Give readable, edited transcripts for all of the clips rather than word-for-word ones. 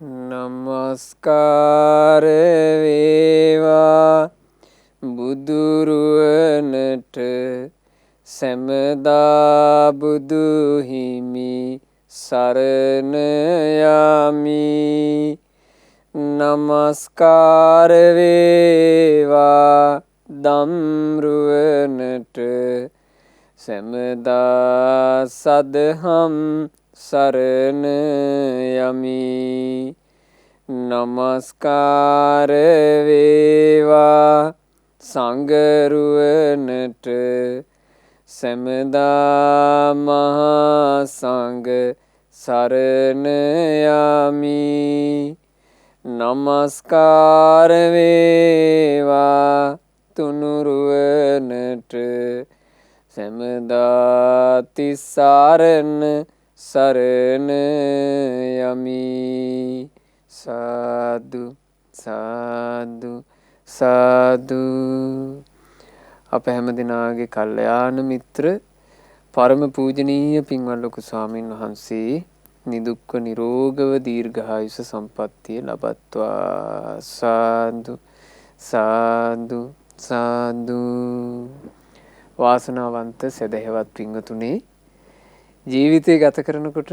නමස්කාර වේවා බුදුරුවනට සැමදා බුදු හිමි සරණ යමි. නමස්කාර වේවා දම්රුවනට සැමදා සදහම් සරණ යමි. නමස්කාර වේවා සංඝරුවනට සැමදා මහා සංඝ සරණ යමි. නමස්කාර වේවා තුනුරුවනට සැමදා තිසරණ සරණ යමි. සාදු සාදු සාදු. අප හැම දිනාගේ කල්යාණ මිත්‍ර පරම පූජනීය පින්වත් ලොකු ස්වාමීන් වහන්සේ නිදුක්ව නිරෝගව දීර්ඝායුෂ සම්පන්නිය ලබත්වා. සාදු සාදු සාදු. වාසනාවන්ත සදහැවත් පින්වතුනේ, ජීවිතය ගත කරනකොට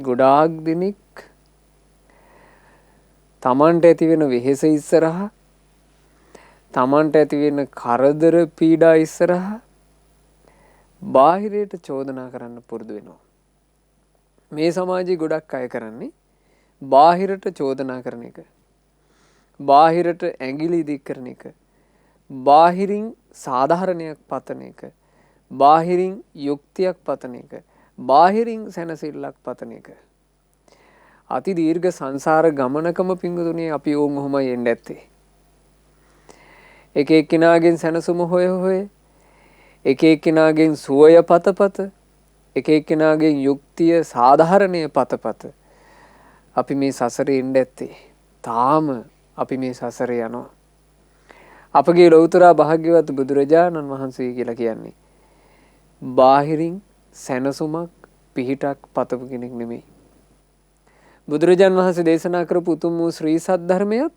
ගොඩාක් දෙනෙක් තමන්ට ඇතිවෙන වෙහෙස ඉස්සරහා, තමන්ට ඇතිවෙන කරදර පීඩා ඉස්සරහා බාහිරයට චෝදනා කරන්න පුරුදු වෙනවා. මේ සමාජයේ ගොඩක් අය කරන්නේ බාහිරට චෝදනා කරන එක, බාහිරට ඇඟිලි දික් කරන එක, බාහිරින් සාධාරණයක් පතන එක, බාහිරින් යුක්තියක් පතන එක, බාහිරින් සැනසෙල්ලක් පතන එක. අති දීර්ඝ සංසාර ගමනකම පිංගුතුනේ අපි ඕන් ඔහොමයි එන්න ඇත්තේ. එක එක්කෙනාගෙන් සැනසුම හොය හොය, එක එක්කෙනාගෙන් සුවය පතපත, එක එක්කෙනාගෙන් යුක්තිය සාධාරණය පතපත අපි මේ සසරේ එන්න ඇත්තේ. තාම අපි මේ සසරේ යනවා. අපගේ ලෞතර භාග්‍යවත් බුදුරජාණන් වහන්සේ කියලා කියන්නේ බාහිරින් සැනසුමක් පිහිටක් පතපු කෙනෙක් නෙමෙයි. බුදුරජාණන් වහන්සේ දේශනා කරපු උතුම් වූ ශ්‍රී සද්ධර්මයත්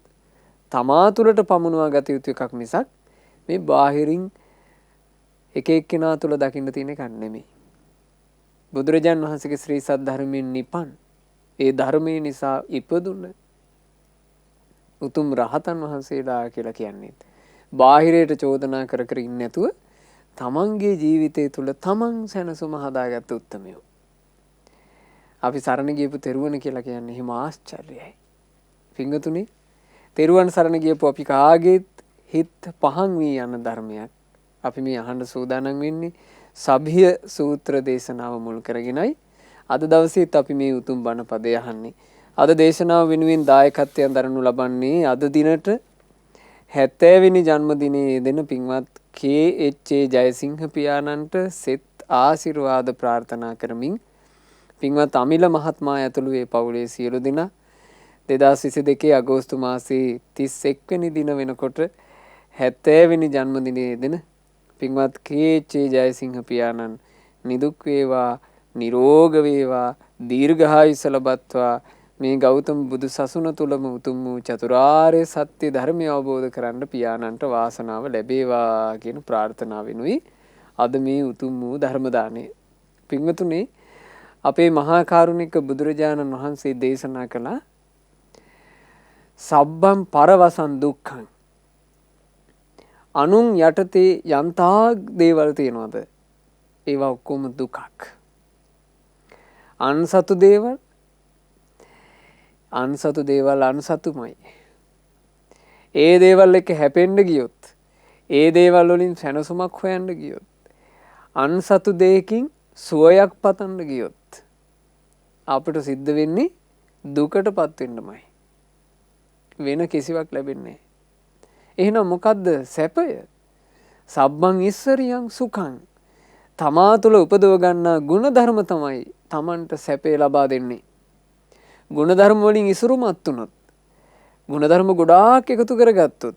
තමා තුළට පමුණවා ගත යුතු එකක් මිසක් මේ බාහිරින් එක එක්කෙනා තුළ දකින්න තියෙන එකක් නෙමෙයි. බුදුරජාණන් වහන්සේගේ ශ්‍රී සද්ධර්මයෙන් නිපන්, ඒ ධර්මයේ නිසා ඉපදුන උතුම් රහතන් වහන්සේලා කියලා කියන්නේ බාහිරයට චෝදනා කර කර ඉන්නේ නැතුව තමන්ගේ ජීවිතය තුළ තමන් සැනසුම හදාගත්ත උත්තමයෝ. අපි සරණ ගියපු තෙරුවන් කියලා කියන්නේ හිම ආශ්චර්යයි. පිංගතුනේ, තෙරුවන් සරණ ගියපු අපි කාගේත් හිත පහන් වී යන ධර්මයක් අපි මේ අහන්න සූදානම් වෙන්නේ සභිය සූත්‍ර දේශනාව මුල් කරගෙනයි. අද දවසේත් අපි මේ උතුම් බණ පදය අහන්නේ. අද දේශනාව වෙනුවෙන් දායකත්වයෙන් දරනු ලබන්නේ අද දිනට 70 වෙනි ජන්මදිනයේ දෙන පින්වත් KH ජයසිංහ පියාණන්ට සෙත් ආශිර්වාද ප්‍රාර්ථනා කරමින් පින්වත් අමිල මහත්මයා ඇතුළු ඒ පවුලේ සියලු දෙනා 2022 අගෝස්තු මාසයේ 31 වෙනි දින වෙනකොට 70 වෙනි ජන්මදිනයේ දෙන පින්වත් KH ජයසිංහ පියාණන් නිදුක් වේවා, නිරෝග වේවා, දීර්ඝායුෂ ලබත්වා. මේ ගෞතම බුදු සසුන තුලම උතුම් වූ චතුරාර්ය සත්‍ය ධර්මය අවබෝධ කරන්න පියාණන්ට වාසනාව ලැබේවා කියන ප්‍රාර්ථනාවෙනුයි අද මේ උතුම් වූ ධර්ම දාණය. පින්වතුනි, අපේ මහා කරුණික බුදුරජාණන් වහන්සේ දේශනා කළා සබ්බම් පරවසන් දුක්ඛං. අනුන් යටතේ යන්තාක් දේවල් තියෙනවද ඒවා ඔක්කොම දුකක්. අන්සතු දේවල් අන්සතුමයි. ඒ දේවල් එක්ක හැපෙන්න ගියොත්, ඒ දේවල් වලින් සැනසුමක් හොයන්න ගියොත්, අන්සතු දෙයකින් සුවයක් පතන්න ගියොත් අපිට සිද්ධ වෙන්නේ දුකටපත් වෙන්නමයි. වෙන කිසිවක් ලැබෙන්නේ නැහැ. එහෙනම් මොකද්ද සැපය? සබ්බං ඉස්සරියං සුඛං. තමා තුළ උපදව ගන්නා ගුණධර්ම තමයි තමන්ට සැපේ ලබා දෙන්නේ. ගුණධර්ම වලින් ඉසුරුමත් වුණොත්, ගුණධර්ම ගොඩාක් එකතු කරගත්තොත්,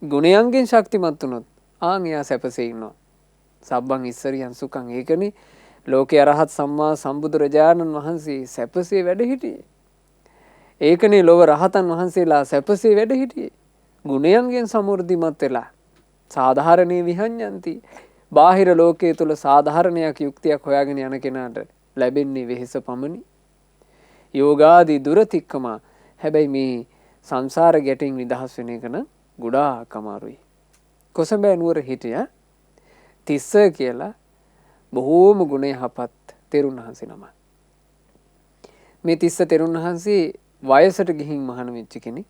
ගුණයන්ගෙන් ශක්තිමත් වුණොත් ආන් එයා සැපසේ ඉන්නවා. සබ්බං ඉස්සරියන් සුඛං. ඒකනේ ලෝකේ අරහත් සම්මා සම්බුදුරජාණන් වහන්සේ සැපසේ වැඩ හිටියේ. ඒකනේ ලොව රහතන් වහන්සේලා සැපසේ වැඩ හිටියේ. ගුණයන්ගෙන් සමෘද්ධිමත් වෙලා. සාධාරණේ විහඤ්ඤන්ති. බාහිර ලෝකයේ තුල සාධාරණයක් යුක්තියක් හොයාගෙන යන කෙනාට ලැබෙන්නේ වෙහෙස පමණි. යෝගාදී දුරතික්කම. හැබැයි මේ සංසාර ගැටෙන් නිදහස් වෙන එක නම් ගොඩාක් අමාරුයි. කොසඹෑ නුවර හිටියා තිස්ස කියලා බොහෝම ගුණ යහපත් තෙරුන් වහන්සේ නමක්. මේ තිස්ස තෙරුන් වහන්සේ වයසට ගිහින් මහාන වෙච්ච කෙනෙක්.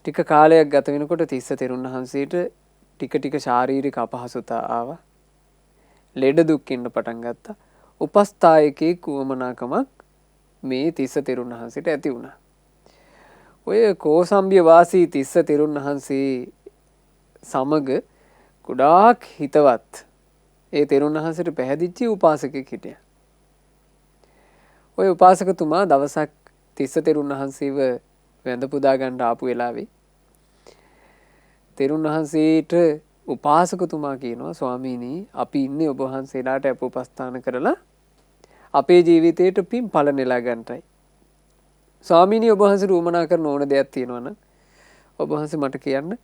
ටික කාලයක් ගත වෙනකොට තිස්ස තෙරුන් වහන්සේට ටික ටික ශාරීරික අපහසුතා ආවා. ලෙඩ දුක් ඉන්න පටන් ගත්තා. උපස්ථායකේ කුවමනාකමක් මේ තිස්ස තෙරුන් වහන්සේට ඇති වුණා. ඔය කෝසම්බිය වාසී තිස්ස තෙරුන් වහන්සේ සමග ගොඩාක් හිතවත් ඒ තෙරුන් වහන්සේට පැහැදිච්ච උපාසකෙක් හිටියා. ඔය උපාසකතුමා දවසක් තිස්ස තෙරුන් වහන්සේව වැඳ පුදා ගන්න ආපු වෙලාවේ තෙරුන් වහන්සේට උපාසකතුමා කියනවා ස්වාමීනි අපි ඉන්නේ ඔබ වහන්සේලාට අපෝපස්ථාන කරලා අපේ ජීවිතේට පින් පල නෙලා ගන්නටයි. ස්වාමීනි ඔබ වහන්සේට උවමනා කරන ඕන දෙයක් තියෙනවා නම් ඔබ වහන්සේ මට කියන්න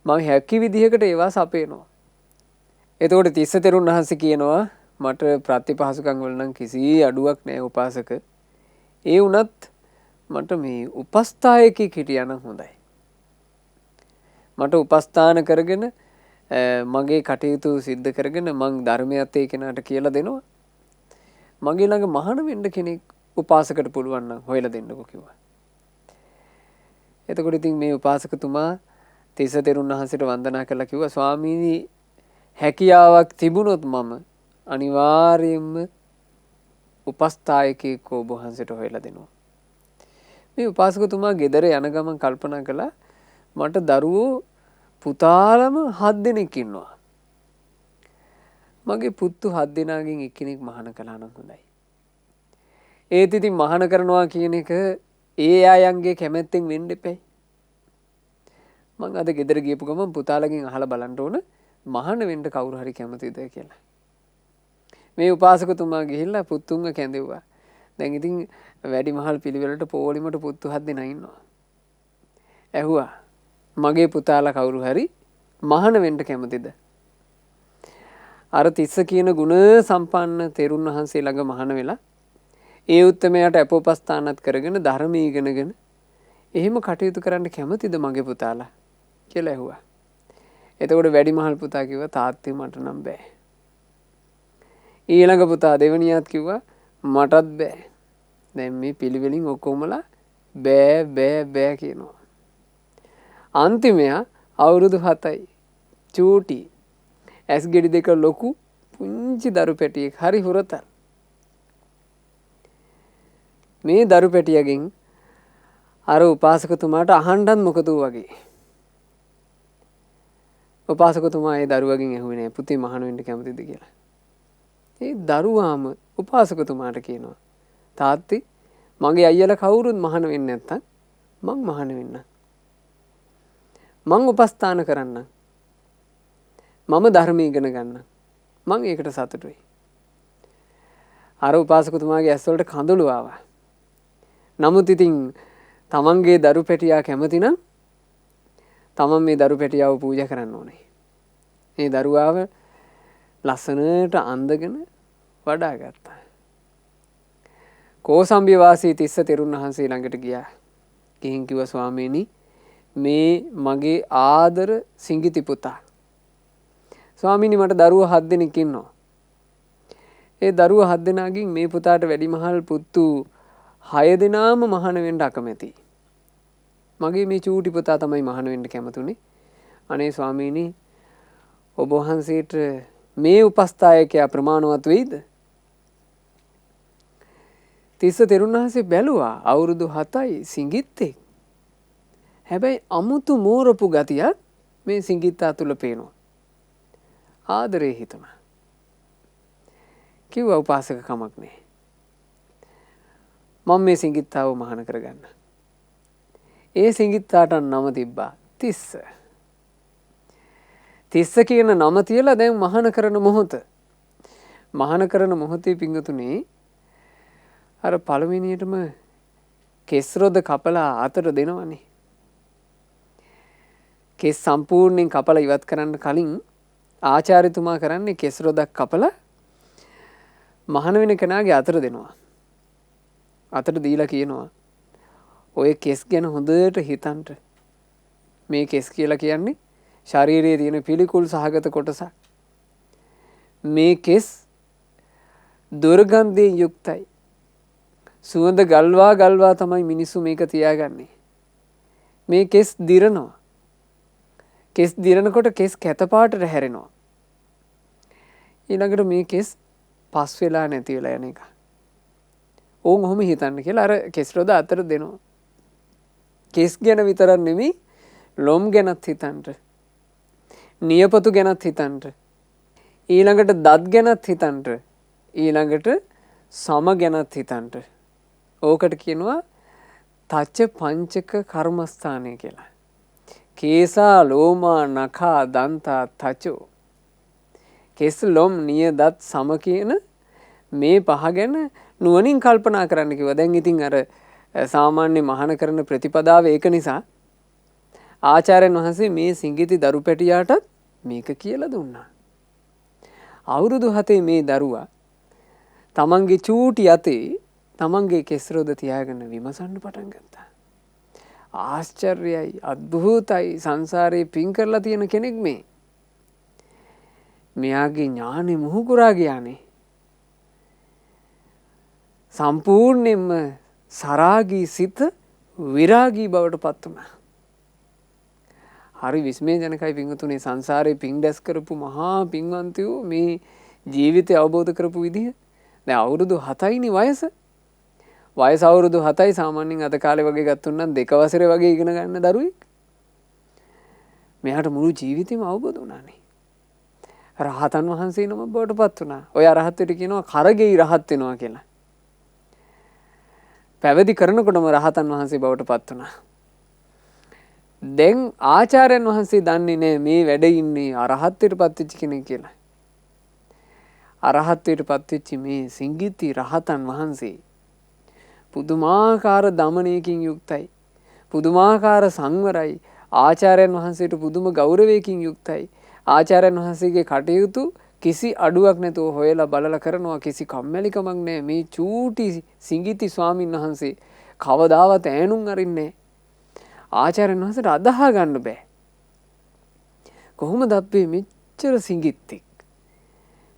මම හැකි විදිහකට ඒවා සපේනවා. එතකොට තිස්ස තෙරුන් වහන්සේ කියනවා මට ප්‍රතිපහසුකම් වල නම් කිසි අඩුවක් නැහැ උපාසක. ඒ වුණත් මට මේ උපස්ථායකෙක් හිටියානම් හොඳයි. මට උපස්ථාන කරගෙන මගේ කටයුතු සිද්ධ කරගෙන මං ධර්මයත් ඒ කෙනාට කියලා දෙනවා. මගේ ළඟ මහාන වෙන්න කෙනෙක් උපාසකට පුළුවන් නම් හොයලා දෙන්නකෝ කිව්වා. එතකොට ඉතින් මේ උපාසකතුමා තිස්ස තෙරුන් වහන්සේට වන්දනා කළා කිව්වා ස්වාමීනි හැකියාවක් තිබුණොත් මම අනිවාර්යයෙන්ම උපස්ථායකයෙක් ඔබ වහන්සේට හොයලා දෙනවා. මේ උපාසකතුමා ගෙදර යන ගමන් කල්පනා කළා මට දරුවෝ පුතාලම 7 දෙනෙක් ඉන්නවා. මගේ පුත්තු 7 දෙනාගෙන් එක්කෙනෙක් මහාන කළා නම් හොඳයි. ඒත් ඉතින් මහාන කරනවා කියන එක ඒ අයන්ගේ කැමැත්තෙන් වෙන්න එපයි. මං අද ගෙදර ගියපු ගමන් පුතාලගෙන් අහලා බලන්න ඕන මහාන වෙන්න කවුරු හරි කැමතිද කියලා. මේ උපාසකතුමා ගිහිල්ලා පුතුන්ව කැඳෙව්වා. දැන් ඉතින් වැඩිමහල් පිළිවෙලට පොලිමට පුත්තු 7 දෙනා ඉන්නවා. ඇහුවා මගේ පුතාලා කවුරු හරි මහාන වෙන්න කැමතිද? අර තිස්ස කියන ගුණ සම්පන්න තෙරුන් වහන්සේ ළඟ මහාන වෙලා ඒ උත්තමයාට අපෝපස්ථානත් කරගෙන ධර්ම ඉගෙනගෙන එහෙම කටයුතු කරන්න කැමතිද මගේ පුතාලා කියලා ඇහුවා. එතකොට වැඩිමහල් පුතා කිව්වා තාත්තේ මට නම් බෑ. ඊළඟ පුතා දෙවෙනියාත් කිව්වා මටත් බෑ. දැන් මේ පිළිවෙලින් ඔක්කොමලා බෑ බෑ බෑ කියනවා. අන්තිමයා අවුරුදු 7යි. චූටි. ඇස් ගෙඩි දෙක ලොකු පුංචි දරු පැටියෙක් හරි හුරතල්. මේ දරු පැටියගෙන් අර උපාසකතුමාට අහන්නත් මොකද වගේ. උපාසකතුමා ඒ දරුවගෙන් ඇහුවේ නෑ පුතේ මහාන වෙන්න කැමතිද කියලා. ඒ දරුවාම උපාසකතුමාට කියනවා තාත්තේ මගේ අයියලා කවුරුත් මහාන වෙන්නේ නැත්තම් මං මහාන වෙන්න. මං උපස්ථාන කරන්න. මම ධර්ම ඉගෙන ගන්න. මං ඒකට සතුටුයි. අර උපාසකතුමාගේ ඇස් වලට කඳුළු ආවා. නමුත් ඉතින් තමන්ගේ දරු පැටියා කැමති නම් තමන් මේ දරු පැටියාව පූජා කරන්න ඕනේ. මේ දරුවාව ලස්සනට අඳගෙන වඩා ගත්තා. කෝසම්බිය වාසී තිස්ස තෙරුන් වහන්සේ ළඟට ගියා. ගිහින් කිව්වා ස්වාමීනි මේ මගේ ආදර සිඟිති පුතා. ස්වාමීනි මට දරුවෝ 7 දෙනෙක් ඉන්නවා. ඒ දරුවෝ 7 දෙනාගෙන් මේ පුතාට වැඩිමහල් පුතු 6 දෙනාම මහාන වෙන්න අකමැතියි. මගේ මේ චූටි පුතා තමයි මහාන වෙන්න කැමතුනේ. අනේ ස්වාමීනි ඔබ වහන්සේට මේ උපස්ථායකයා ප්‍රමාණවත් වෙයිද? තිස්ස තෙරුන් වහන්සේ බැලුවා අවුරුදු 7යි සිඟිත්තෙක්. හැබැයි අමුතු මෝරපු ගතියක් මේ සිඟිත්තා තුල පේනවා. ආදරේ හිතුණා. කිව්වා උපාසක කමක් නෑ. මම මේ සිඟිත්තාව මහාන කරගන්න. ඒ සිඟිත්තාට නම තිබ්බා තිස්ස. තිස්ස කියන නම තියලා දැන් මහාන කරන මොහොත. මහාන කරන මොහොතේ පිංගුතුනේ අර පළවෙනියටම කෙස් රොද කපලා අතට දෙනවනේ. කෙස් සම්පූර්ණයෙන් කපලා ඉවත් කරන්න කලින් ආචාර්යතුමා කරන්නේ කෙස් රොදක් කපලා මහාන වෙන කෙනාගේ අතට දෙනවා. අතට දීලා කියනවා ඔය කෙස් ගැන හොඳට හිතන්න. මේ කෙස් කියලා කියන්නේ ශරීරයේ තියෙන පිළිකුල් සහගත කොටසක්. මේ කෙස් දුර්ගන්ධයෙන් යුක්තයි. සුවඳ ගල්වා ගල්වා තමයි මිනිස්සු මේක තියාගන්නේ. මේ කෙස් දිරනවා. කෙස් දිරනකොට කෙස් කැතපාටට හැරෙනවා. ඊළඟට මේ කෙස් පස් වෙලා නැති වෙලා යන එක. ඕන් ඔහොම හිතන්න කියලා අර කෙස් රොද අතර දෙනවා. කෙස් ගැන විතරක් නෙමෙයි ලොම් ගැනත් හිතන්න. නියපොතු ගැනත් හිතන්න. ඊළඟට දත් ගැනත් හිතන්න. ඊළඟට සම ගැනත් හිතන්න. ඕකට කියනවා තච්ච පංචක කර්මස්ථානය කියලා. කේසා ලෝමා නඛා දන්තා තචෝ. කෙස් ලොම් නිය දත් සම කියන මේ පහ ගැන නුවණින් කල්පනා කරන්න කිව්වා. දැන් ඉතින් අර සාමාන්‍ය මහාන කරන ප්‍රතිපදාව ඒක නිසා ආචාර්යන් වහන්සේ මේ සිඟිති දරු පැටියාටත් මේක කියලා දුන්නා. අවුරුදු 7 මේ දරුවා තමන්ගේ චූටි අතේ තමන්ගේ කෙස් රොද තියාගෙන විමසන්න පටන් ගත්තා. ආශ්චර්යයි, අද්භූතයි, සංසාරේ පින් කරලා තියෙන කෙනෙක් මේ. මෙයාගේ ඥානෙ මුහුකුරා ගියානේ. සම්පූර්ණයෙන්ම සරාගී සිත විරාගී බවට පත් වුණා. හරි විස්මයජනකයි පින්වතුනි සංසාරේ පින් දැස් කරපු මහා පින්වන්තයෝ මේ ජීවිතය අවබෝධ කරපු විදිහ. දැන් අවුරුදු 7යිනේ වයස. වයස අවුරුදු 7යි සාමාන්‍යයෙන් අද කාලේ වගේ ගත්තොත් නම් 2 වසරේ වගේ ඉගෙන ගන්න දරුවෙක්. මෙයාට මුළු ජීවිතේම අවබෝධ වුණානේ. රහතන් වහන්සේ නම බවට පත් වුණා. ඔය අරහත්ත්වයට කියනවා කරගෙයි රහත් වෙනවා කියලා. පැවිදි කරනකොටම රහතන් වහන්සේ බවට පත් වුණා. දැන් ආචාර්යන් වහන්සේ දන්නේ නැහැ මේ වැඩ ඉන්නේ අරහත්ත්වයට පත් වෙච්ච කෙනෙක් කියලා. අරහත්ත්වයට පත් වෙච්ච මේ සිඟිති රහතන් වහන්සේ පුදුමාකාර දමනයකින් යුක්තයි. පුදුමාකාර සංවරයි. ආචාර්යන් වහන්සේට පුදුම ගෞරවයකින් යුක්තයි. ආචාර්යන් වහන්සේගේ කටයුතු කිසි අඩුවක් නැතුව හොයලා බලලා කරනවා. කිසි කම්මැලිකමක් නැහැ. මේ චූටි සිඟිති ස්වාමීන් වහන්සේ කවදාවත් ඈනුම් අරින්නේ නැහැ. ආචාර්යන් වහන්සේට අදහා ගන්න බෑ. කොහොමද අපි මෙච්චර සිඟිත්තෙක්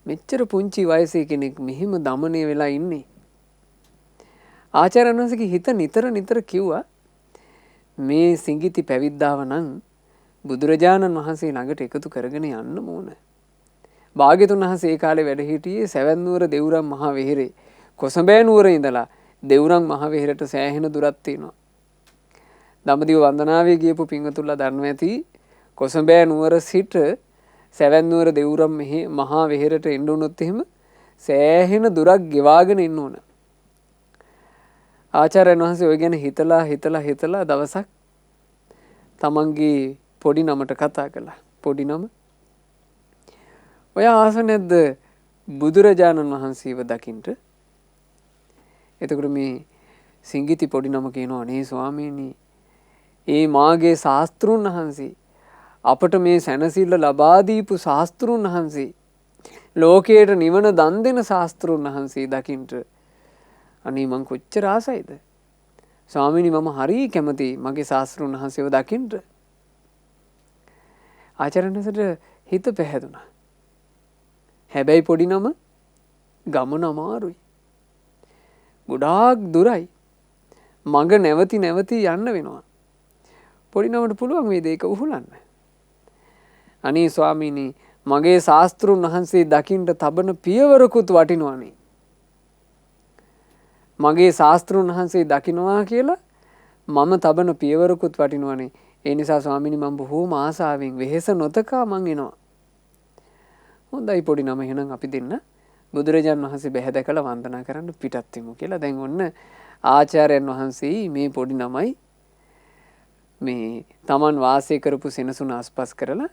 මෙච්චර පුංචි වයසේ කෙනෙක් මෙහිම දමනය වෙලා ඉන්නේ? ආචාර්යන් වහන්සේගේ හිත නිතර කිව්වා මේ සිඟිති පැවිද්දාව නම් බුදුරජාණන් වහන්සේ ළඟට එකතු කරගෙන යන්න ඕන. භාග්‍යතුන් වහන්සේ ඒ කාලේ වැඩ හිටියේ සැවැත් නුවර දෙව්රම් මහ විහෙරේ. කොසඹෑ නුවර ඉඳලා දෙව්රම් මහ විහෙරට සෑහෙන දුරක් තියෙනවා. දඹදිව වන්දනාවේ ගියපු පින්වතුන්ලා දන්නවා ඇති කොසඹෑ නුවර සිට සැවැත් නුවර දෙව්රම් මහා විහෙරට එන්න උනොත් එහෙම සෑහෙන දුරක් ගෙවාගෙන එන්න ඕන. ආචාර්යන් වහන්සේ ඔය ගැන හිතලා දවසක් තමන්ගේ පොඩි නමට කතා කළා. පොඩි නම ඔය ආස නැද්ද බුදුරජාණන් වහන්සේව දකින්න? එතකොට මේ සිඟිති පොඩි නම කියනවා නේ ස්වාමීනි ඒ මාගේ ශාස්ත්‍රුන් වහන්සේ අපට මේ සැනසෙල්ල ලබා දීපු ශාස්ත්‍රුන් වහන්සේ ලෝකයට නිවන දන් දෙන ශාස්ත්‍රුන් වහන්සේ දකින්න අනේ මං කොච්චර ආසයිද ස්වාමීනි මම හරි කැමතියි මගේ ශාස්ත්‍රුන් වහන්සේව දකින්න. ආචාර්යන් වහන්සේට හිත පැහැදුනා. හැබැයි පොඩි නම ගමන අමාරුයි. ගොඩාක් දුරයි. මඟ නැවති යන්න වෙනවා. පොඩි නමට පුළුවන් වේද ඒක උහුලන්න? අනේ ස්වාමීනි මගේ ශාස්ත්‍රුන් වහන්සේ දකින්න තබන පියවරකුත් වටිනවනේ. මගේ ශාස්ත්‍රුන් වහන්සේ දකින්නවා කියලා මම තබන පියවරකුත් වටිනවනේ. ඒ නිසා ස්වාමීනි මම බොහෝම ආසාවෙන් වෙහෙස නොතකා මං එනවා. හොඳයි පොඩි නම එහෙනම් අපි දෙන්න බුදුරජාණන් වහන්සේ බැහැ දැකලා වන්දනා කරන්න පිටත් වෙමු කියලා. දැන් ඔන්න ආචාර්යයන් වහන්සේ මේ පොඩි නමයි මේ තමන් වාසය කරපු සෙනසුන ආස්පස් කරලා